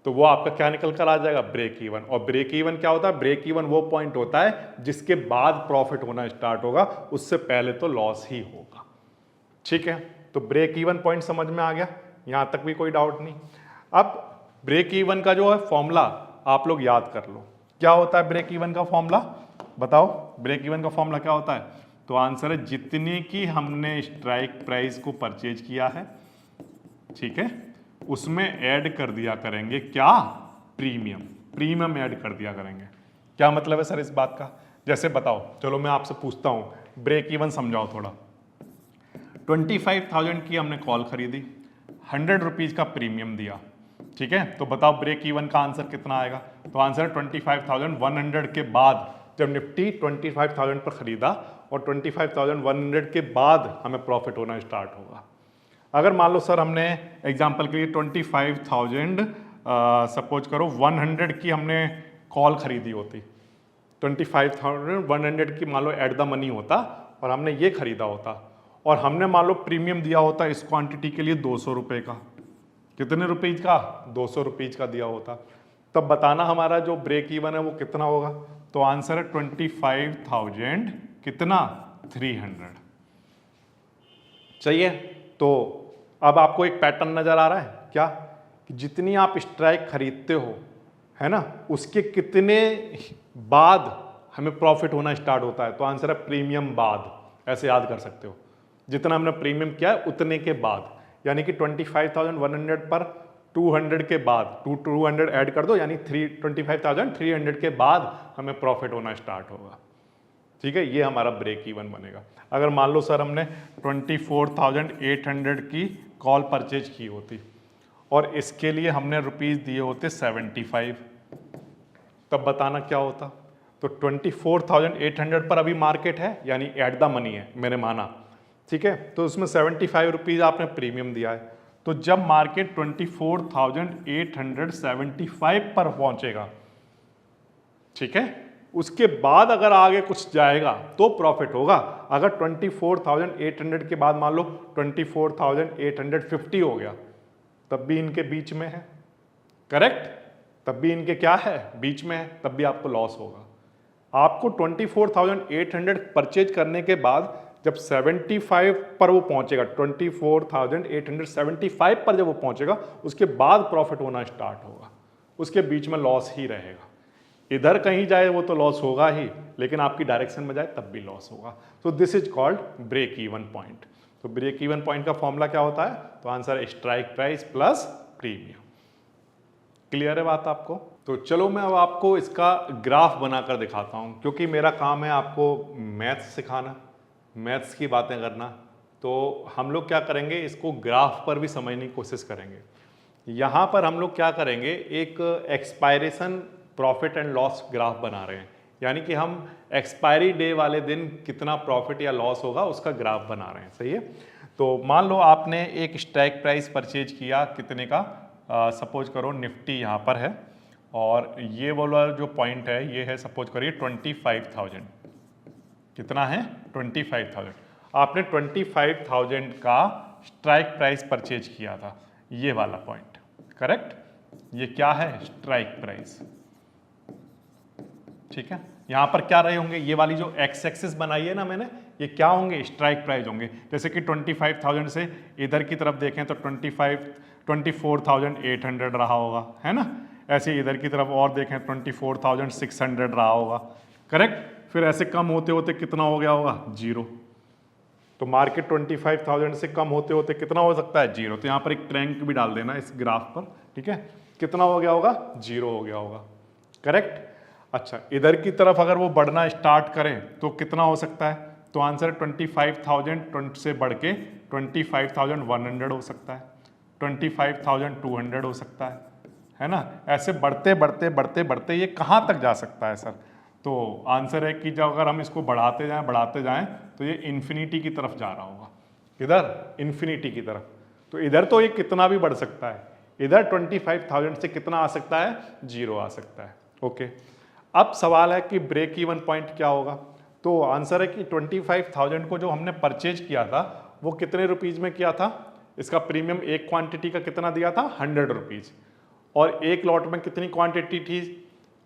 तो वो आपका क्या निकल कर आ जाएगा? Break even. और ब्रेक इवन क्या होता है? ब्रेक इवन वो पॉइंट होता है जिसके बाद प्रॉफिट होना स्टार्ट होगा, उससे पहले तो लॉस ही होगा। ठीक है, तो ब्रेक इवन पॉइंट समझ में आ गया, यहां तक भी कोई डाउट नहीं। अब ब्रेक इवन का जो है फॉर्मूला आप लोग याद कर लो। क्या होता है ब्रेक इवन का फॉर्मूला? बताओ, ब्रेक इवन का फॉर्मूला क्या होता है? तो आंसर है जितने की हमने स्ट्राइक प्राइस को परचेज किया है, ठीक है, उसमें ऐड कर दिया करेंगे क्या? प्रीमियम। प्रीमियम ऐड कर दिया करेंगे। क्या मतलब है सर इस बात का? जैसे बताओ, चलो मैं आपसे पूछता हूं, ब्रेक इवन समझाओ थोड़ा। 25,000 की हमने कॉल खरीदी, 100 रुपीज़ का प्रीमियम दिया, ठीक है, तो बताओ ब्रेक इवन का आंसर कितना आएगा? तो आंसर 25,100 के बाद, जब निफ्टी 25,000 पर खरीदा और 25,100 के बाद हमें प्रॉफिट होना स्टार्ट होगा। अगर मान लो सर हमने एग्जांपल के लिए 25,000 सपोज करो 100 की हमने कॉल खरीदी होती, 25,100 की मान लो एट द मनी होता और हमने ये खरीदा होता, और हमने मान लो प्रीमियम दिया होता इस क्वांटिटी के लिए 200 रुपये का। कितने रुपीज़ का? 200 रुपीज़ का दिया होता। तब बताना हमारा जो ब्रेक इवन है वो कितना होगा? तो आंसर है 25,000 कितना? 300। चाहिए? तो अब आपको एक पैटर्न नजर आ रहा है क्या? कि जितनी आप स्ट्राइक खरीदते हो, है ना, उसके कितने बाद हमें प्रॉफिट होना स्टार्ट होता है? तो आंसर है प्रीमियम बाद। ऐसे याद कर सकते हो, जितना हमने प्रीमियम किया है उतने के बाद, यानी कि 25,100 पर 200 के बाद 200 ऐड कर दो, यानी 25,300 के बाद हमें प्रॉफिट होना स्टार्ट होगा। ठीक है, ये हमारा ब्रेक इवन बनेगा। अगर मान लो सर हमने 24,800 की कॉल परचेज की होती और इसके लिए हमने रुपीज़ दिए होते 75, तब बताना क्या होता? तो 24,800 पर अभी मार्केट है, यानी एट द मनी है, मैंने माना, ठीक है, तो उसमें 75 रुपीज़ आपने प्रीमियम दिया है। तो जब मार्केट 24,875 पर पहुंचेगा, ठीक है, उसके बाद अगर आगे कुछ जाएगा तो प्रॉफिट होगा। अगर 24,800 के बाद मान लो 24,850 हो गया, तब भी इनके बीच में है, करेक्ट, तब भी इनके क्या है? बीच में है, तब भी आपको लॉस होगा। आपको 24,800 परचेज करने के बाद जब 75 पर वो पहुंचेगा, 24,875 पर जब वो पहुंचेगा, उसके बाद प्रॉफिट होना स्टार्ट होगा, उसके बीच में लॉस ही रहेगा। इधर कहीं जाए वो तो लॉस होगा ही, लेकिन आपकी डायरेक्शन में जाए तब भी लॉस होगा। तो this is called break even point. तो ब्रेक इवन पॉइंट का फॉर्मूला क्या होता है? तो आंसर है strike price plus premium. Clear है बात आपको? तो चलो मैं अब आपको इसका ग्राफ बनाकर दिखाता हूं, क्योंकि मेरा काम है आपको मैथ्स सिखाना, मैथ्स की बातें करना। तो हम लोग क्या करेंगे, इसको ग्राफ पर भी समझने की कोशिश करेंगे। यहां पर हम लोग क्या करेंगे, एक expiration profit and loss graph बना रहे हैं, यानी कि हम एक्सपायरी डे वाले दिन कितना प्रॉफिट या लॉस होगा उसका ग्राफ बना रहे हैं। सही है? तो मान लो आपने एक स्ट्राइक प्राइस परचेज किया कितने का, सपोज करो निफ्टी यहाँ पर है और ये वाला जो पॉइंट है ये है, सपोज करिए 25,000। कितना है? 25,000। आपने 25,000 का स्ट्राइक प्राइस परचेज किया था, ये वाला पॉइंट, करेक्ट? ये क्या है? Strike price. ठीक है, यहां पर क्या रहे होंगे, ये वाली जो एक्स एक्सिस बनाई है ना मैंने, ये क्या होंगे? स्ट्राइक प्राइस होंगे। जैसे कि 25,000 से इधर की तरफ देखें तो 24,800 रहा होगा, है ना। ऐसे इधर की तरफ और देखें 24,600 रहा होगा, करेक्ट। फिर ऐसे कम होते होते कितना हो गया होगा? 0। तो मार्केट 25,000 से कम होते होते कितना हो सकता है? 0। तो यहाँ पर एक ट्रैंक भी डाल देना इस ग्राफ पर, ठीक है। कितना हो गया होगा? 0 हो गया होगा, करेक्ट। अच्छा, इधर की तरफ अगर वो बढ़ना स्टार्ट करें तो कितना हो सकता है? तो आंसर 25,000 से बढ़ के 25,100 हो सकता है, 25,200 हो सकता है ना। ऐसे बढ़ते बढ़ते बढ़ते बढ़ते ये कहाँ तक जा सकता है सर? तो आंसर है कि जब अगर हम इसको बढ़ाते जाएं तो ये इन्फिनिटी की तरफ जा रहा होगा। इधर इन्फिनिटी की तरफ, तो इधर तो ये कितना भी बढ़ सकता है, इधर 25,000 से कितना आ सकता है? 0 आ सकता है। ओके, अब सवाल है कि ब्रेक इवन पॉइंट क्या होगा। तो आंसर है कि 25,000 को जो हमने परचेज किया था वो कितने रुपीज में किया था, इसका प्रीमियम एक क्वांटिटी का कितना दिया था 100 रुपीज, और एक लॉट में कितनी क्वांटिटी थी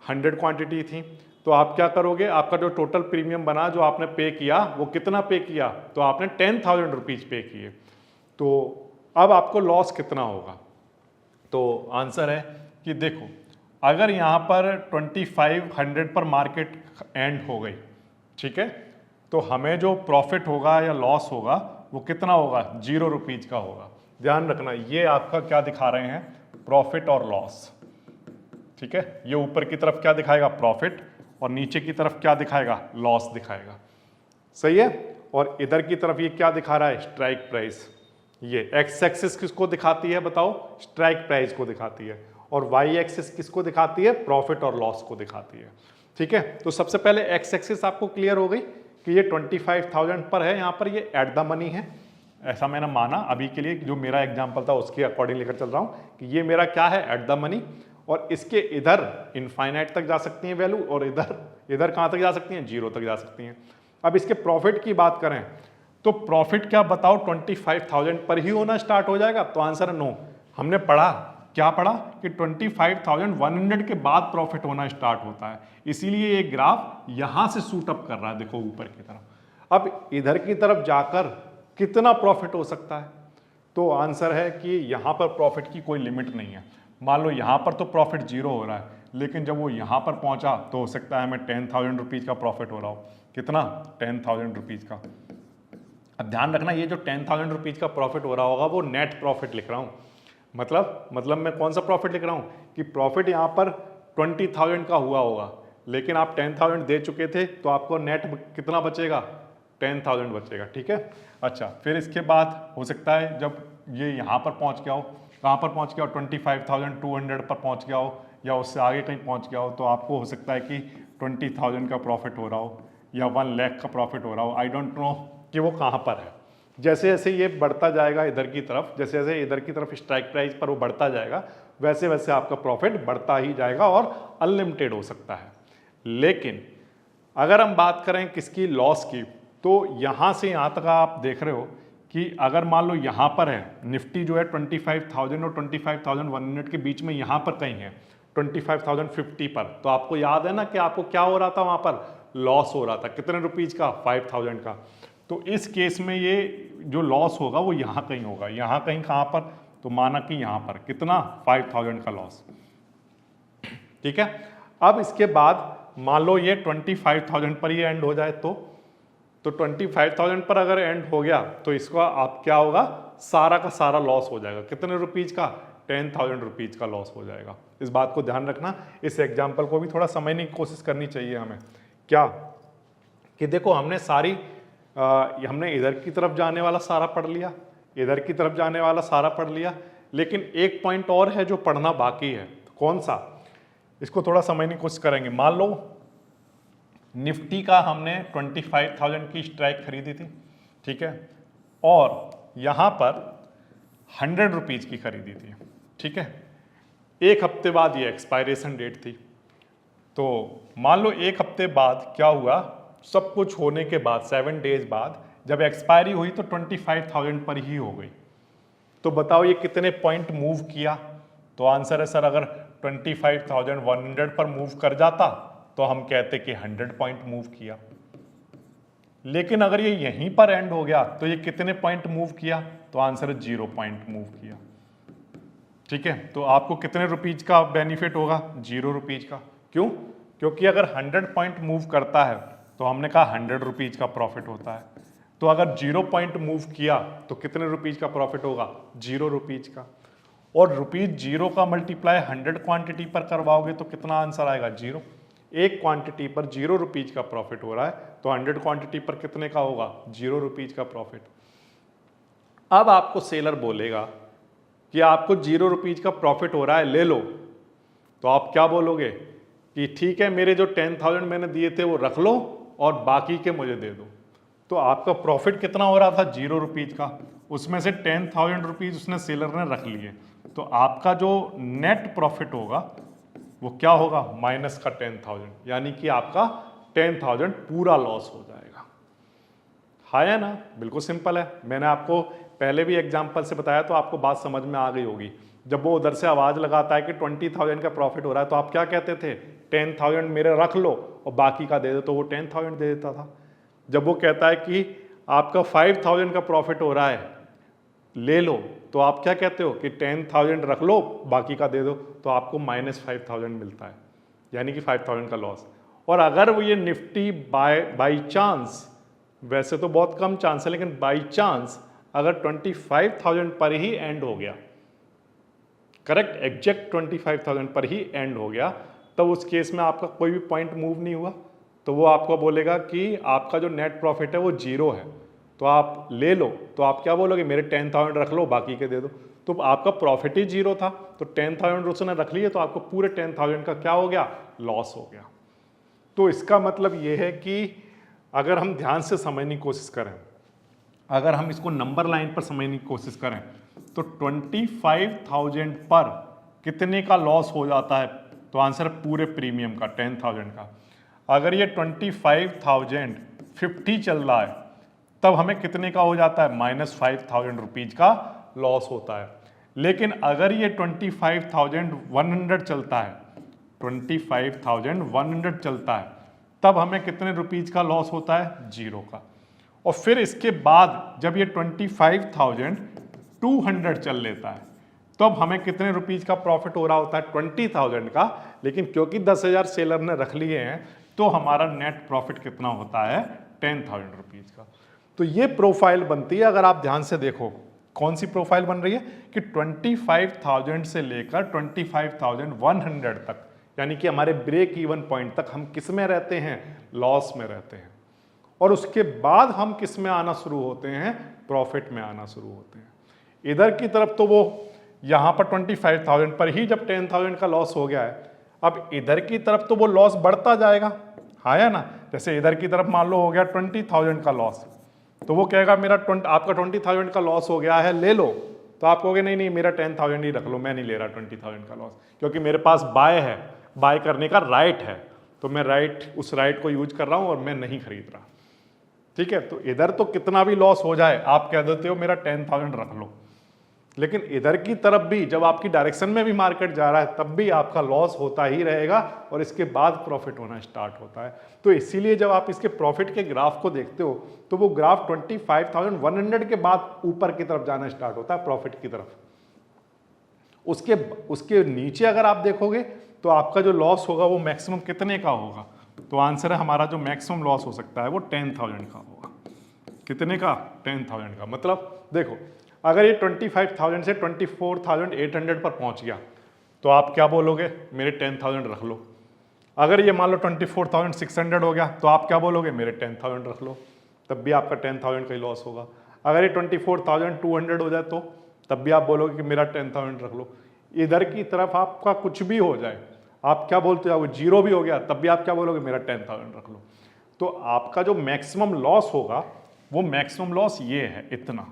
100 क्वांटिटी थी। तो आप क्या करोगे, आपका जो टोटल प्रीमियम बना जो आपने पे किया वो कितना पे किया, तो आपने 10,000 रुपीज पे किए। तो अब आपको लॉस कितना होगा, तो आंसर है कि देखो अगर यहाँ पर 2500 पर मार्केट एंड हो गई, ठीक है, तो हमें जो प्रॉफिट होगा या लॉस होगा वो कितना होगा 0 रुपीज का होगा। ध्यान रखना ये आपका क्या दिखा रहे हैं, प्रॉफिट और लॉस, ठीक है। ये ऊपर की तरफ क्या दिखाएगा प्रॉफिट और नीचे की तरफ क्या दिखाएगा लॉस दिखाएगा, सही है। और इधर की तरफ ये क्या दिखा रहा है स्ट्राइक प्राइस, ये एक्स एक्सिस किसको दिखाती है बताओ, स्ट्राइक प्राइस को दिखाती है, और वाई एक्सिस किसको दिखाती है, प्रॉफिट और लॉस को दिखाती है, ठीक है। तो सबसे पहले एक्स एक्सिस आपको क्लियर हो गई कि ये 25,000 पर है, यहाँ पर ये एट द मनी है, ऐसा मैंने माना अभी के लिए, जो मेरा एग्जाम्पल था उसके अकॉर्डिंग लेकर चल रहा हूँ कि ये मेरा क्या है एट द मनी, और इसके इधर इनफाइनाइट तक जा सकती हैं वैल्यू, और इधर कहाँ तक जा सकती हैं 0 तक जा सकती हैं। अब इसके प्रॉफिट की बात करें तो प्रॉफिट क्या बताओ 25,000 पर ही होना स्टार्ट हो जाएगा, तो आंसर है नो। हमने पढ़ा क्या पढ़ा कि 25,100 के बाद प्रॉफिट होना स्टार्ट होता है, इसीलिए ये ग्राफ यहां से शूट अप कर रहा है, देखो ऊपर की तरफ। अब इधर की तरफ जाकर कितना प्रॉफिट हो सकता है, तो आंसर है कि यहां पर प्रॉफिट की कोई लिमिट नहीं है। मान लो यहां पर तो प्रॉफिट 0 हो रहा है, लेकिन जब वो यहां पर पहुंचा तो हो सकता है हमें 10,000 रुपीज का प्रॉफिट हो रहा हो, कितना 10,000 रुपीज का। अब ध्यान रखना ये जो 10,000 रुपीज का प्रॉफिट हो रहा होगा वो नेट प्रॉफिट लिख रहा हूँ, मतलब मैं कौन सा प्रॉफिट लिख रहा हूँ कि प्रॉफिट यहाँ पर 20,000 का हुआ होगा, लेकिन आप 10,000 दे चुके थे तो आपको नेट कितना बचेगा 10,000 बचेगा, ठीक है। अच्छा फिर इसके बाद हो सकता है जब ये यहाँ पर पहुँच गया हो, कहाँ पर पहुँच गया हो 25,200 पर पहुँच गया हो, या उससे आगे कहीं पहुँच गया हो, तो आपको हो सकता है कि 20,000 का प्रॉफिट हो रहा हो या 1 लाख का प्रॉफिट हो रहा हो, आई डोंट नो कि वो कहाँ पर है। जैसे जैसे ये बढ़ता जाएगा इधर की तरफ, जैसे जैसे इधर की तरफ स्ट्राइक प्राइस पर वो बढ़ता जाएगा, वैसे वैसे आपका प्रॉफिट बढ़ता ही जाएगा और अनलिमिटेड हो सकता है। लेकिन अगर हम बात करें किसकी लॉस की, तो यहाँ से यहाँ तक आप देख रहे हो कि अगर मान लो यहाँ पर है निफ्टी जो है 25,000 और 25,100 के बीच में यहाँ पर कहीं है 25,050 पर, तो आपको याद है ना कि आपको क्या हो रहा था वहाँ पर लॉस हो रहा था, कितने रुपीज का 5,000 का। तो इस केस में ये जो लॉस होगा वो यहाँ कहीं होगा, यहाँ कहीं कहाँ पर, तो माना कि यहाँ पर कितना 5,000 का लॉस, ठीक है। अब इसके बाद मान लो ये 25,000 पर ही एंड हो जाए तो 25,000 पर अगर एंड हो गया तो इसका आप क्या होगा सारा का सारा लॉस हो जाएगा, कितने रुपीज का 10,000 रुपीज का लॉस हो जाएगा। इस बात को ध्यान रखना, इस एग्जाम्पल को भी थोड़ा समझने की कोशिश करनी चाहिए हमें, क्या कि देखो हमने हमने इधर की तरफ जाने वाला सारा पढ़ लिया, इधर की तरफ जाने वाला सारा पढ़ लिया, लेकिन एक पॉइंट और है जो पढ़ना बाकी है, तो कौन सा, इसको थोड़ा समझने की कोशिश करेंगे। मान लो निफ्टी का हमने 25,000 की स्ट्राइक खरीदी थी, ठीक है, और यहां पर 100 रुपीज की खरीदी थी, ठीक है। एक हफ्ते बाद ये एक्सपायरेशन डेट थी, तो मान लो एक हफ्ते बाद क्या हुआ, सब कुछ होने के बाद 7 डेज बाद जब एक्सपायरी हुई तो 25,000 पर ही हो गई। तो बताओ ये कितने पॉइंट मूव किया, तो आंसर है सर अगर 25,100 पर मूव कर जाता तो हम कहते कि 100 पॉइंट मूव किया, लेकिन अगर ये यहीं पर एंड हो गया तो ये कितने पॉइंट मूव किया, तो आंसर है 0 पॉइंट मूव किया, ठीक है। तो आपको कितने रुपीज का बेनिफिट होगा 0 रुपीज का, क्यों, क्योंकि अगर 100 पॉइंट मूव करता है तो हमने कहा 100 रुपीज का प्रॉफिट होता है, तो अगर 0 पॉइंट मूव किया तो कितने रुपीज का प्रॉफिट होगा 0 रुपीज का, और रुपीज 0 का मल्टीप्लाई 100 क्वांटिटी पर करवाओगे तो कितना आंसर आएगा 0। एक क्वांटिटी पर 0 रुपीज का प्रॉफिट हो रहा है, तो 100 क्वांटिटी पर कितने का होगा 0 रुपीज का प्रॉफिट। अब आपको सेलर बोलेगा कि आपको 0 रुपीज का प्रॉफिट हो रहा है ले लो, तो आप क्या बोलोगे कि ठीक है मेरे जो 10,000 मैंने दिए थे वो रख लो और बाकी के मुझे दे दो। तो आपका प्रॉफिट कितना हो रहा था 0 रुपीज का, उसमें से 10,000 रुपीज उसने सेलर ने रख लिए, तो आपका जो नेट प्रॉफिट होगा वो क्या होगा, माइनस का 10,000, यानी कि आपका 10,000 पूरा लॉस हो जाएगा। हाँ या ना, बिल्कुल सिंपल है। मैंने आपको पहले भी एग्जांपल से बताया तो आपको बात समझ में आ गई होगी। जब वो उधर से आवाज़ लगाता है कि 20,000 का प्रॉफिट हो रहा है तो आप क्या कहते थे, 10,000 मेरे रख लो और बाकी का दे दो, तो वो 10,000 दे देता था। जब वो कहता है कि आपका 5,000 का प्रॉफिट हो रहा है ले लो, तो आप क्या कहते हो कि 10,000 रख लो बाकी का दे दो, तो आपको -5,000 मिलता है, यानी कि 5,000 का लॉस। और अगर वो ये निफ्टी बाई चांस, वैसे तो बहुत कम चांस है लेकिन बाई चांस अगर 25,000 पर ही एंड हो गया, करेक्ट, एग्जैक्ट 25,000 पर ही एंड हो गया, तब उस केस में आपका कोई भी पॉइंट मूव नहीं हुआ, तो वो आपको बोलेगा कि आपका जो नेट प्रॉफिट है वो 0 है, तो आप ले लो। तो आप क्या बोलोगे, मेरे 10,000 रख लो बाकी के दे दो, तो आपका प्रॉफिट ही 0 था, तो 10,000 उसने रख लिए तो आपको पूरे 10,000 का क्या हो गया, लॉस हो गया। तो इसका मतलब ये है कि अगर हम ध्यान से समझने की कोशिश करें, अगर हम इसको नंबर लाइन पर समझने की कोशिश करें, तो 25,000 पर कितने का लॉस हो जाता है, तो आंसर पूरे प्रीमियम का 10,000 का। अगर ये 25,050 चल रहा है तब हमें कितने का हो जाता है, -5,000 रुपीज का लॉस होता है। लेकिन अगर ये 25,100 चलता है, 25,100 चलता है, तब हमें कितने रुपीज का लॉस होता है, 0 का। और फिर इसके बाद जब ये 25,200 चल लेता है तब हमें कितने रुपीज का प्रॉफिट हो रहा होता है, 20,000 का। लेकिन क्योंकि 10,000 सेलर ने रख लिए हैं तो हमारा नेट प्रॉफिट कितना होता है, 10,000 रुपीज का। तो ये प्रोफाइल बनती है, अगर आप ध्यान से देखो कौन सी प्रोफाइल बन रही है कि 25,000 से लेकर 25,100 तक, यानी कि हमारे ब्रेक इवन पॉइंट तक हम किस में रहते हैं, लॉस में रहते हैं। और उसके बाद हम किस में आना शुरू होते हैं, प्रॉफिट में आना शुरू होते हैं। इधर की तरफ तो वो यहां पर 25,000 पर ही जब 10,000 का लॉस हो गया है, अब इधर की तरफ तो वो लॉस बढ़ता जाएगा, हाँ या ना। जैसे इधर की तरफ मान लो हो गया 20,000 का लॉस, तो वो कहेगा मेरा आपका 20,000 का लॉस हो गया है ले लो, तो आप कहोगे नहीं नहीं मेरा 10,000 ही रख लो, मैं नहीं ले रहा 20,000 का लॉस, क्योंकि मेरे पास बाय है, बाय करने का राइट है, तो मैं उस राइट को यूज कर रहा हूं और मैं नहीं खरीद रहा। ठीक है, तो इधर तो कितना भी लॉस हो जाए आप कह देते हो मेरा 10,000 रख लो, लेकिन इधर की तरफ भी जब आपकी डायरेक्शन में भी मार्केट जा रहा है तब भी आपका लॉस होता ही रहेगा और इसके बाद प्रॉफिट होना स्टार्ट होता है। तो इसीलिए जब आप इसके प्रॉफिट के ग्राफ को देखते हो तो वो ग्राफ 25,100 के बाद ऊपर की तरफ जाना स्टार्ट होता है, प्रॉफिट की तरफ। उसके नीचे अगर आप देखोगे तो आपका जो लॉस होगा वो मैक्सिमम कितने का होगा, तो आंसर है हमारा जो मैक्सिमम लॉस हो सकता है वो 10,000 का होगा। कितने का, 10,000 का। मतलब देखो अगर ये 25,000 से 24,800 पर पहुंच गया तो आप क्या बोलोगे, मेरे 10,000 रख लो। अगर ये मान लो 24,600 हो गया तो आप क्या बोलोगे, मेरे 10,000 रख लो, तब भी आपका 10,000 का ही लॉस होगा। अगर ये 24,200 हो जाए तो तब भी आप बोलोगे कि मेरा 10,000 रख लो। इधर की तरफ आपका कुछ भी हो जाए, आप क्या बोलते हो, 0 भी हो गया तब भी आप क्या बोलोगे, मेरा 10,000 रख लो। तो आपका जो मैक्सिमम लॉस होगा वो मैक्सिमम लॉस ये है, इतना,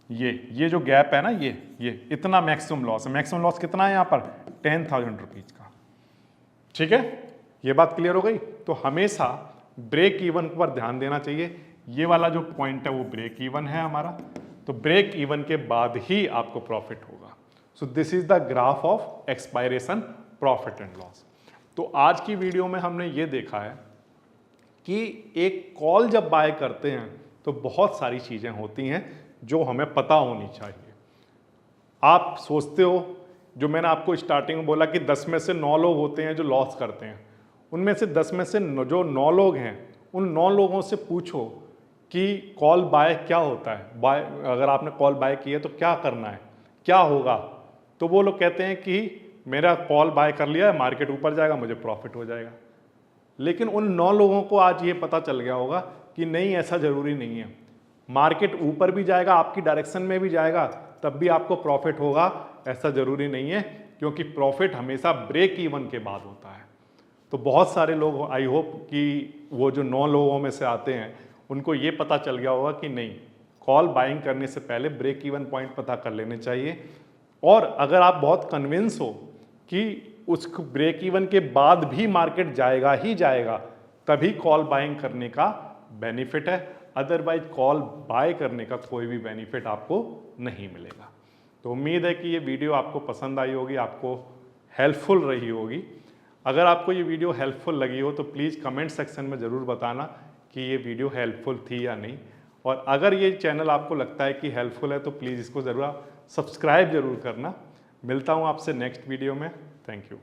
ये जो गैप है ना, ये इतना मैक्सिमम लॉस है। मैक्सिमम लॉस कितना है यहाँ पर, 10,000 रुपीज का। ठीक है, ये बात क्लियर हो गई। तो हमेशा ब्रेक इवन पर ध्यान देना चाहिए। ये वाला जो पॉइंट है वो ब्रेक इवन है हमारा, तो ब्रेक इवन के बाद ही आपको प्रॉफिट होगा। So this is the graph of expiration profit and loss. तो आज की वीडियो में हमने ये देखा है कि एक कॉल जब बाय करते हैं तो बहुत सारी चीजें होती हैं जो हमें पता होनी चाहिए। आप सोचते हो, जो मैंने आपको स्टार्टिंग में बोला कि 10 में से 9 लोग होते हैं जो लॉस करते हैं, उनमें से 10 में से जो 9 लोग हैं उन 9 लोगों से पूछो कि कॉल बाय क्या होता है, बाय अगर आपने कॉल बाय की है तो क्या करना है, क्या होगा, तो वो लोग कहते हैं कि मेरा कॉल बाय कर लिया है, मार्केट ऊपर जाएगा, मुझे प्रॉफिट हो जाएगा। लेकिन उन 9 लोगों को आज ये पता चल गया होगा कि नहीं, ऐसा जरूरी नहीं है, मार्केट ऊपर भी जाएगा, आपकी डायरेक्शन में भी जाएगा, तब भी आपको प्रॉफिट होगा, ऐसा जरूरी नहीं है, क्योंकि प्रॉफिट हमेशा ब्रेक इवन के बाद होता है। तो बहुत सारे लोग, आई होप कि वो जो 9 लोगों में से आते हैं उनको ये पता चल गया होगा कि नहीं, कॉल बाइंग करने से पहले ब्रेक इवन पॉइंट पता कर लेने चाहिए। और अगर आप बहुत कन्विंस हो कि उस ब्रेक इवन के बाद भी मार्केट जाएगा ही जाएगा, तभी कॉल बाइंग करने का बेनिफिट है। अदरवाइज कॉल बाय करने का कोई भी बेनिफिट आपको नहीं मिलेगा। तो उम्मीद है कि ये वीडियो आपको पसंद आई होगी, आपको हेल्पफुल रही होगी। अगर आपको ये वीडियो हेल्पफुल लगी हो तो प्लीज़ कमेंट सेक्शन में ज़रूर बताना कि ये वीडियो हेल्पफुल थी या नहीं। और अगर ये चैनल आपको लगता है कि हेल्पफुल है तो प्लीज़ इसको ज़रूर सब्सक्राइब ज़रूर करना। मिलता हूँ आपसे नेक्स्ट वीडियो में। Thank you.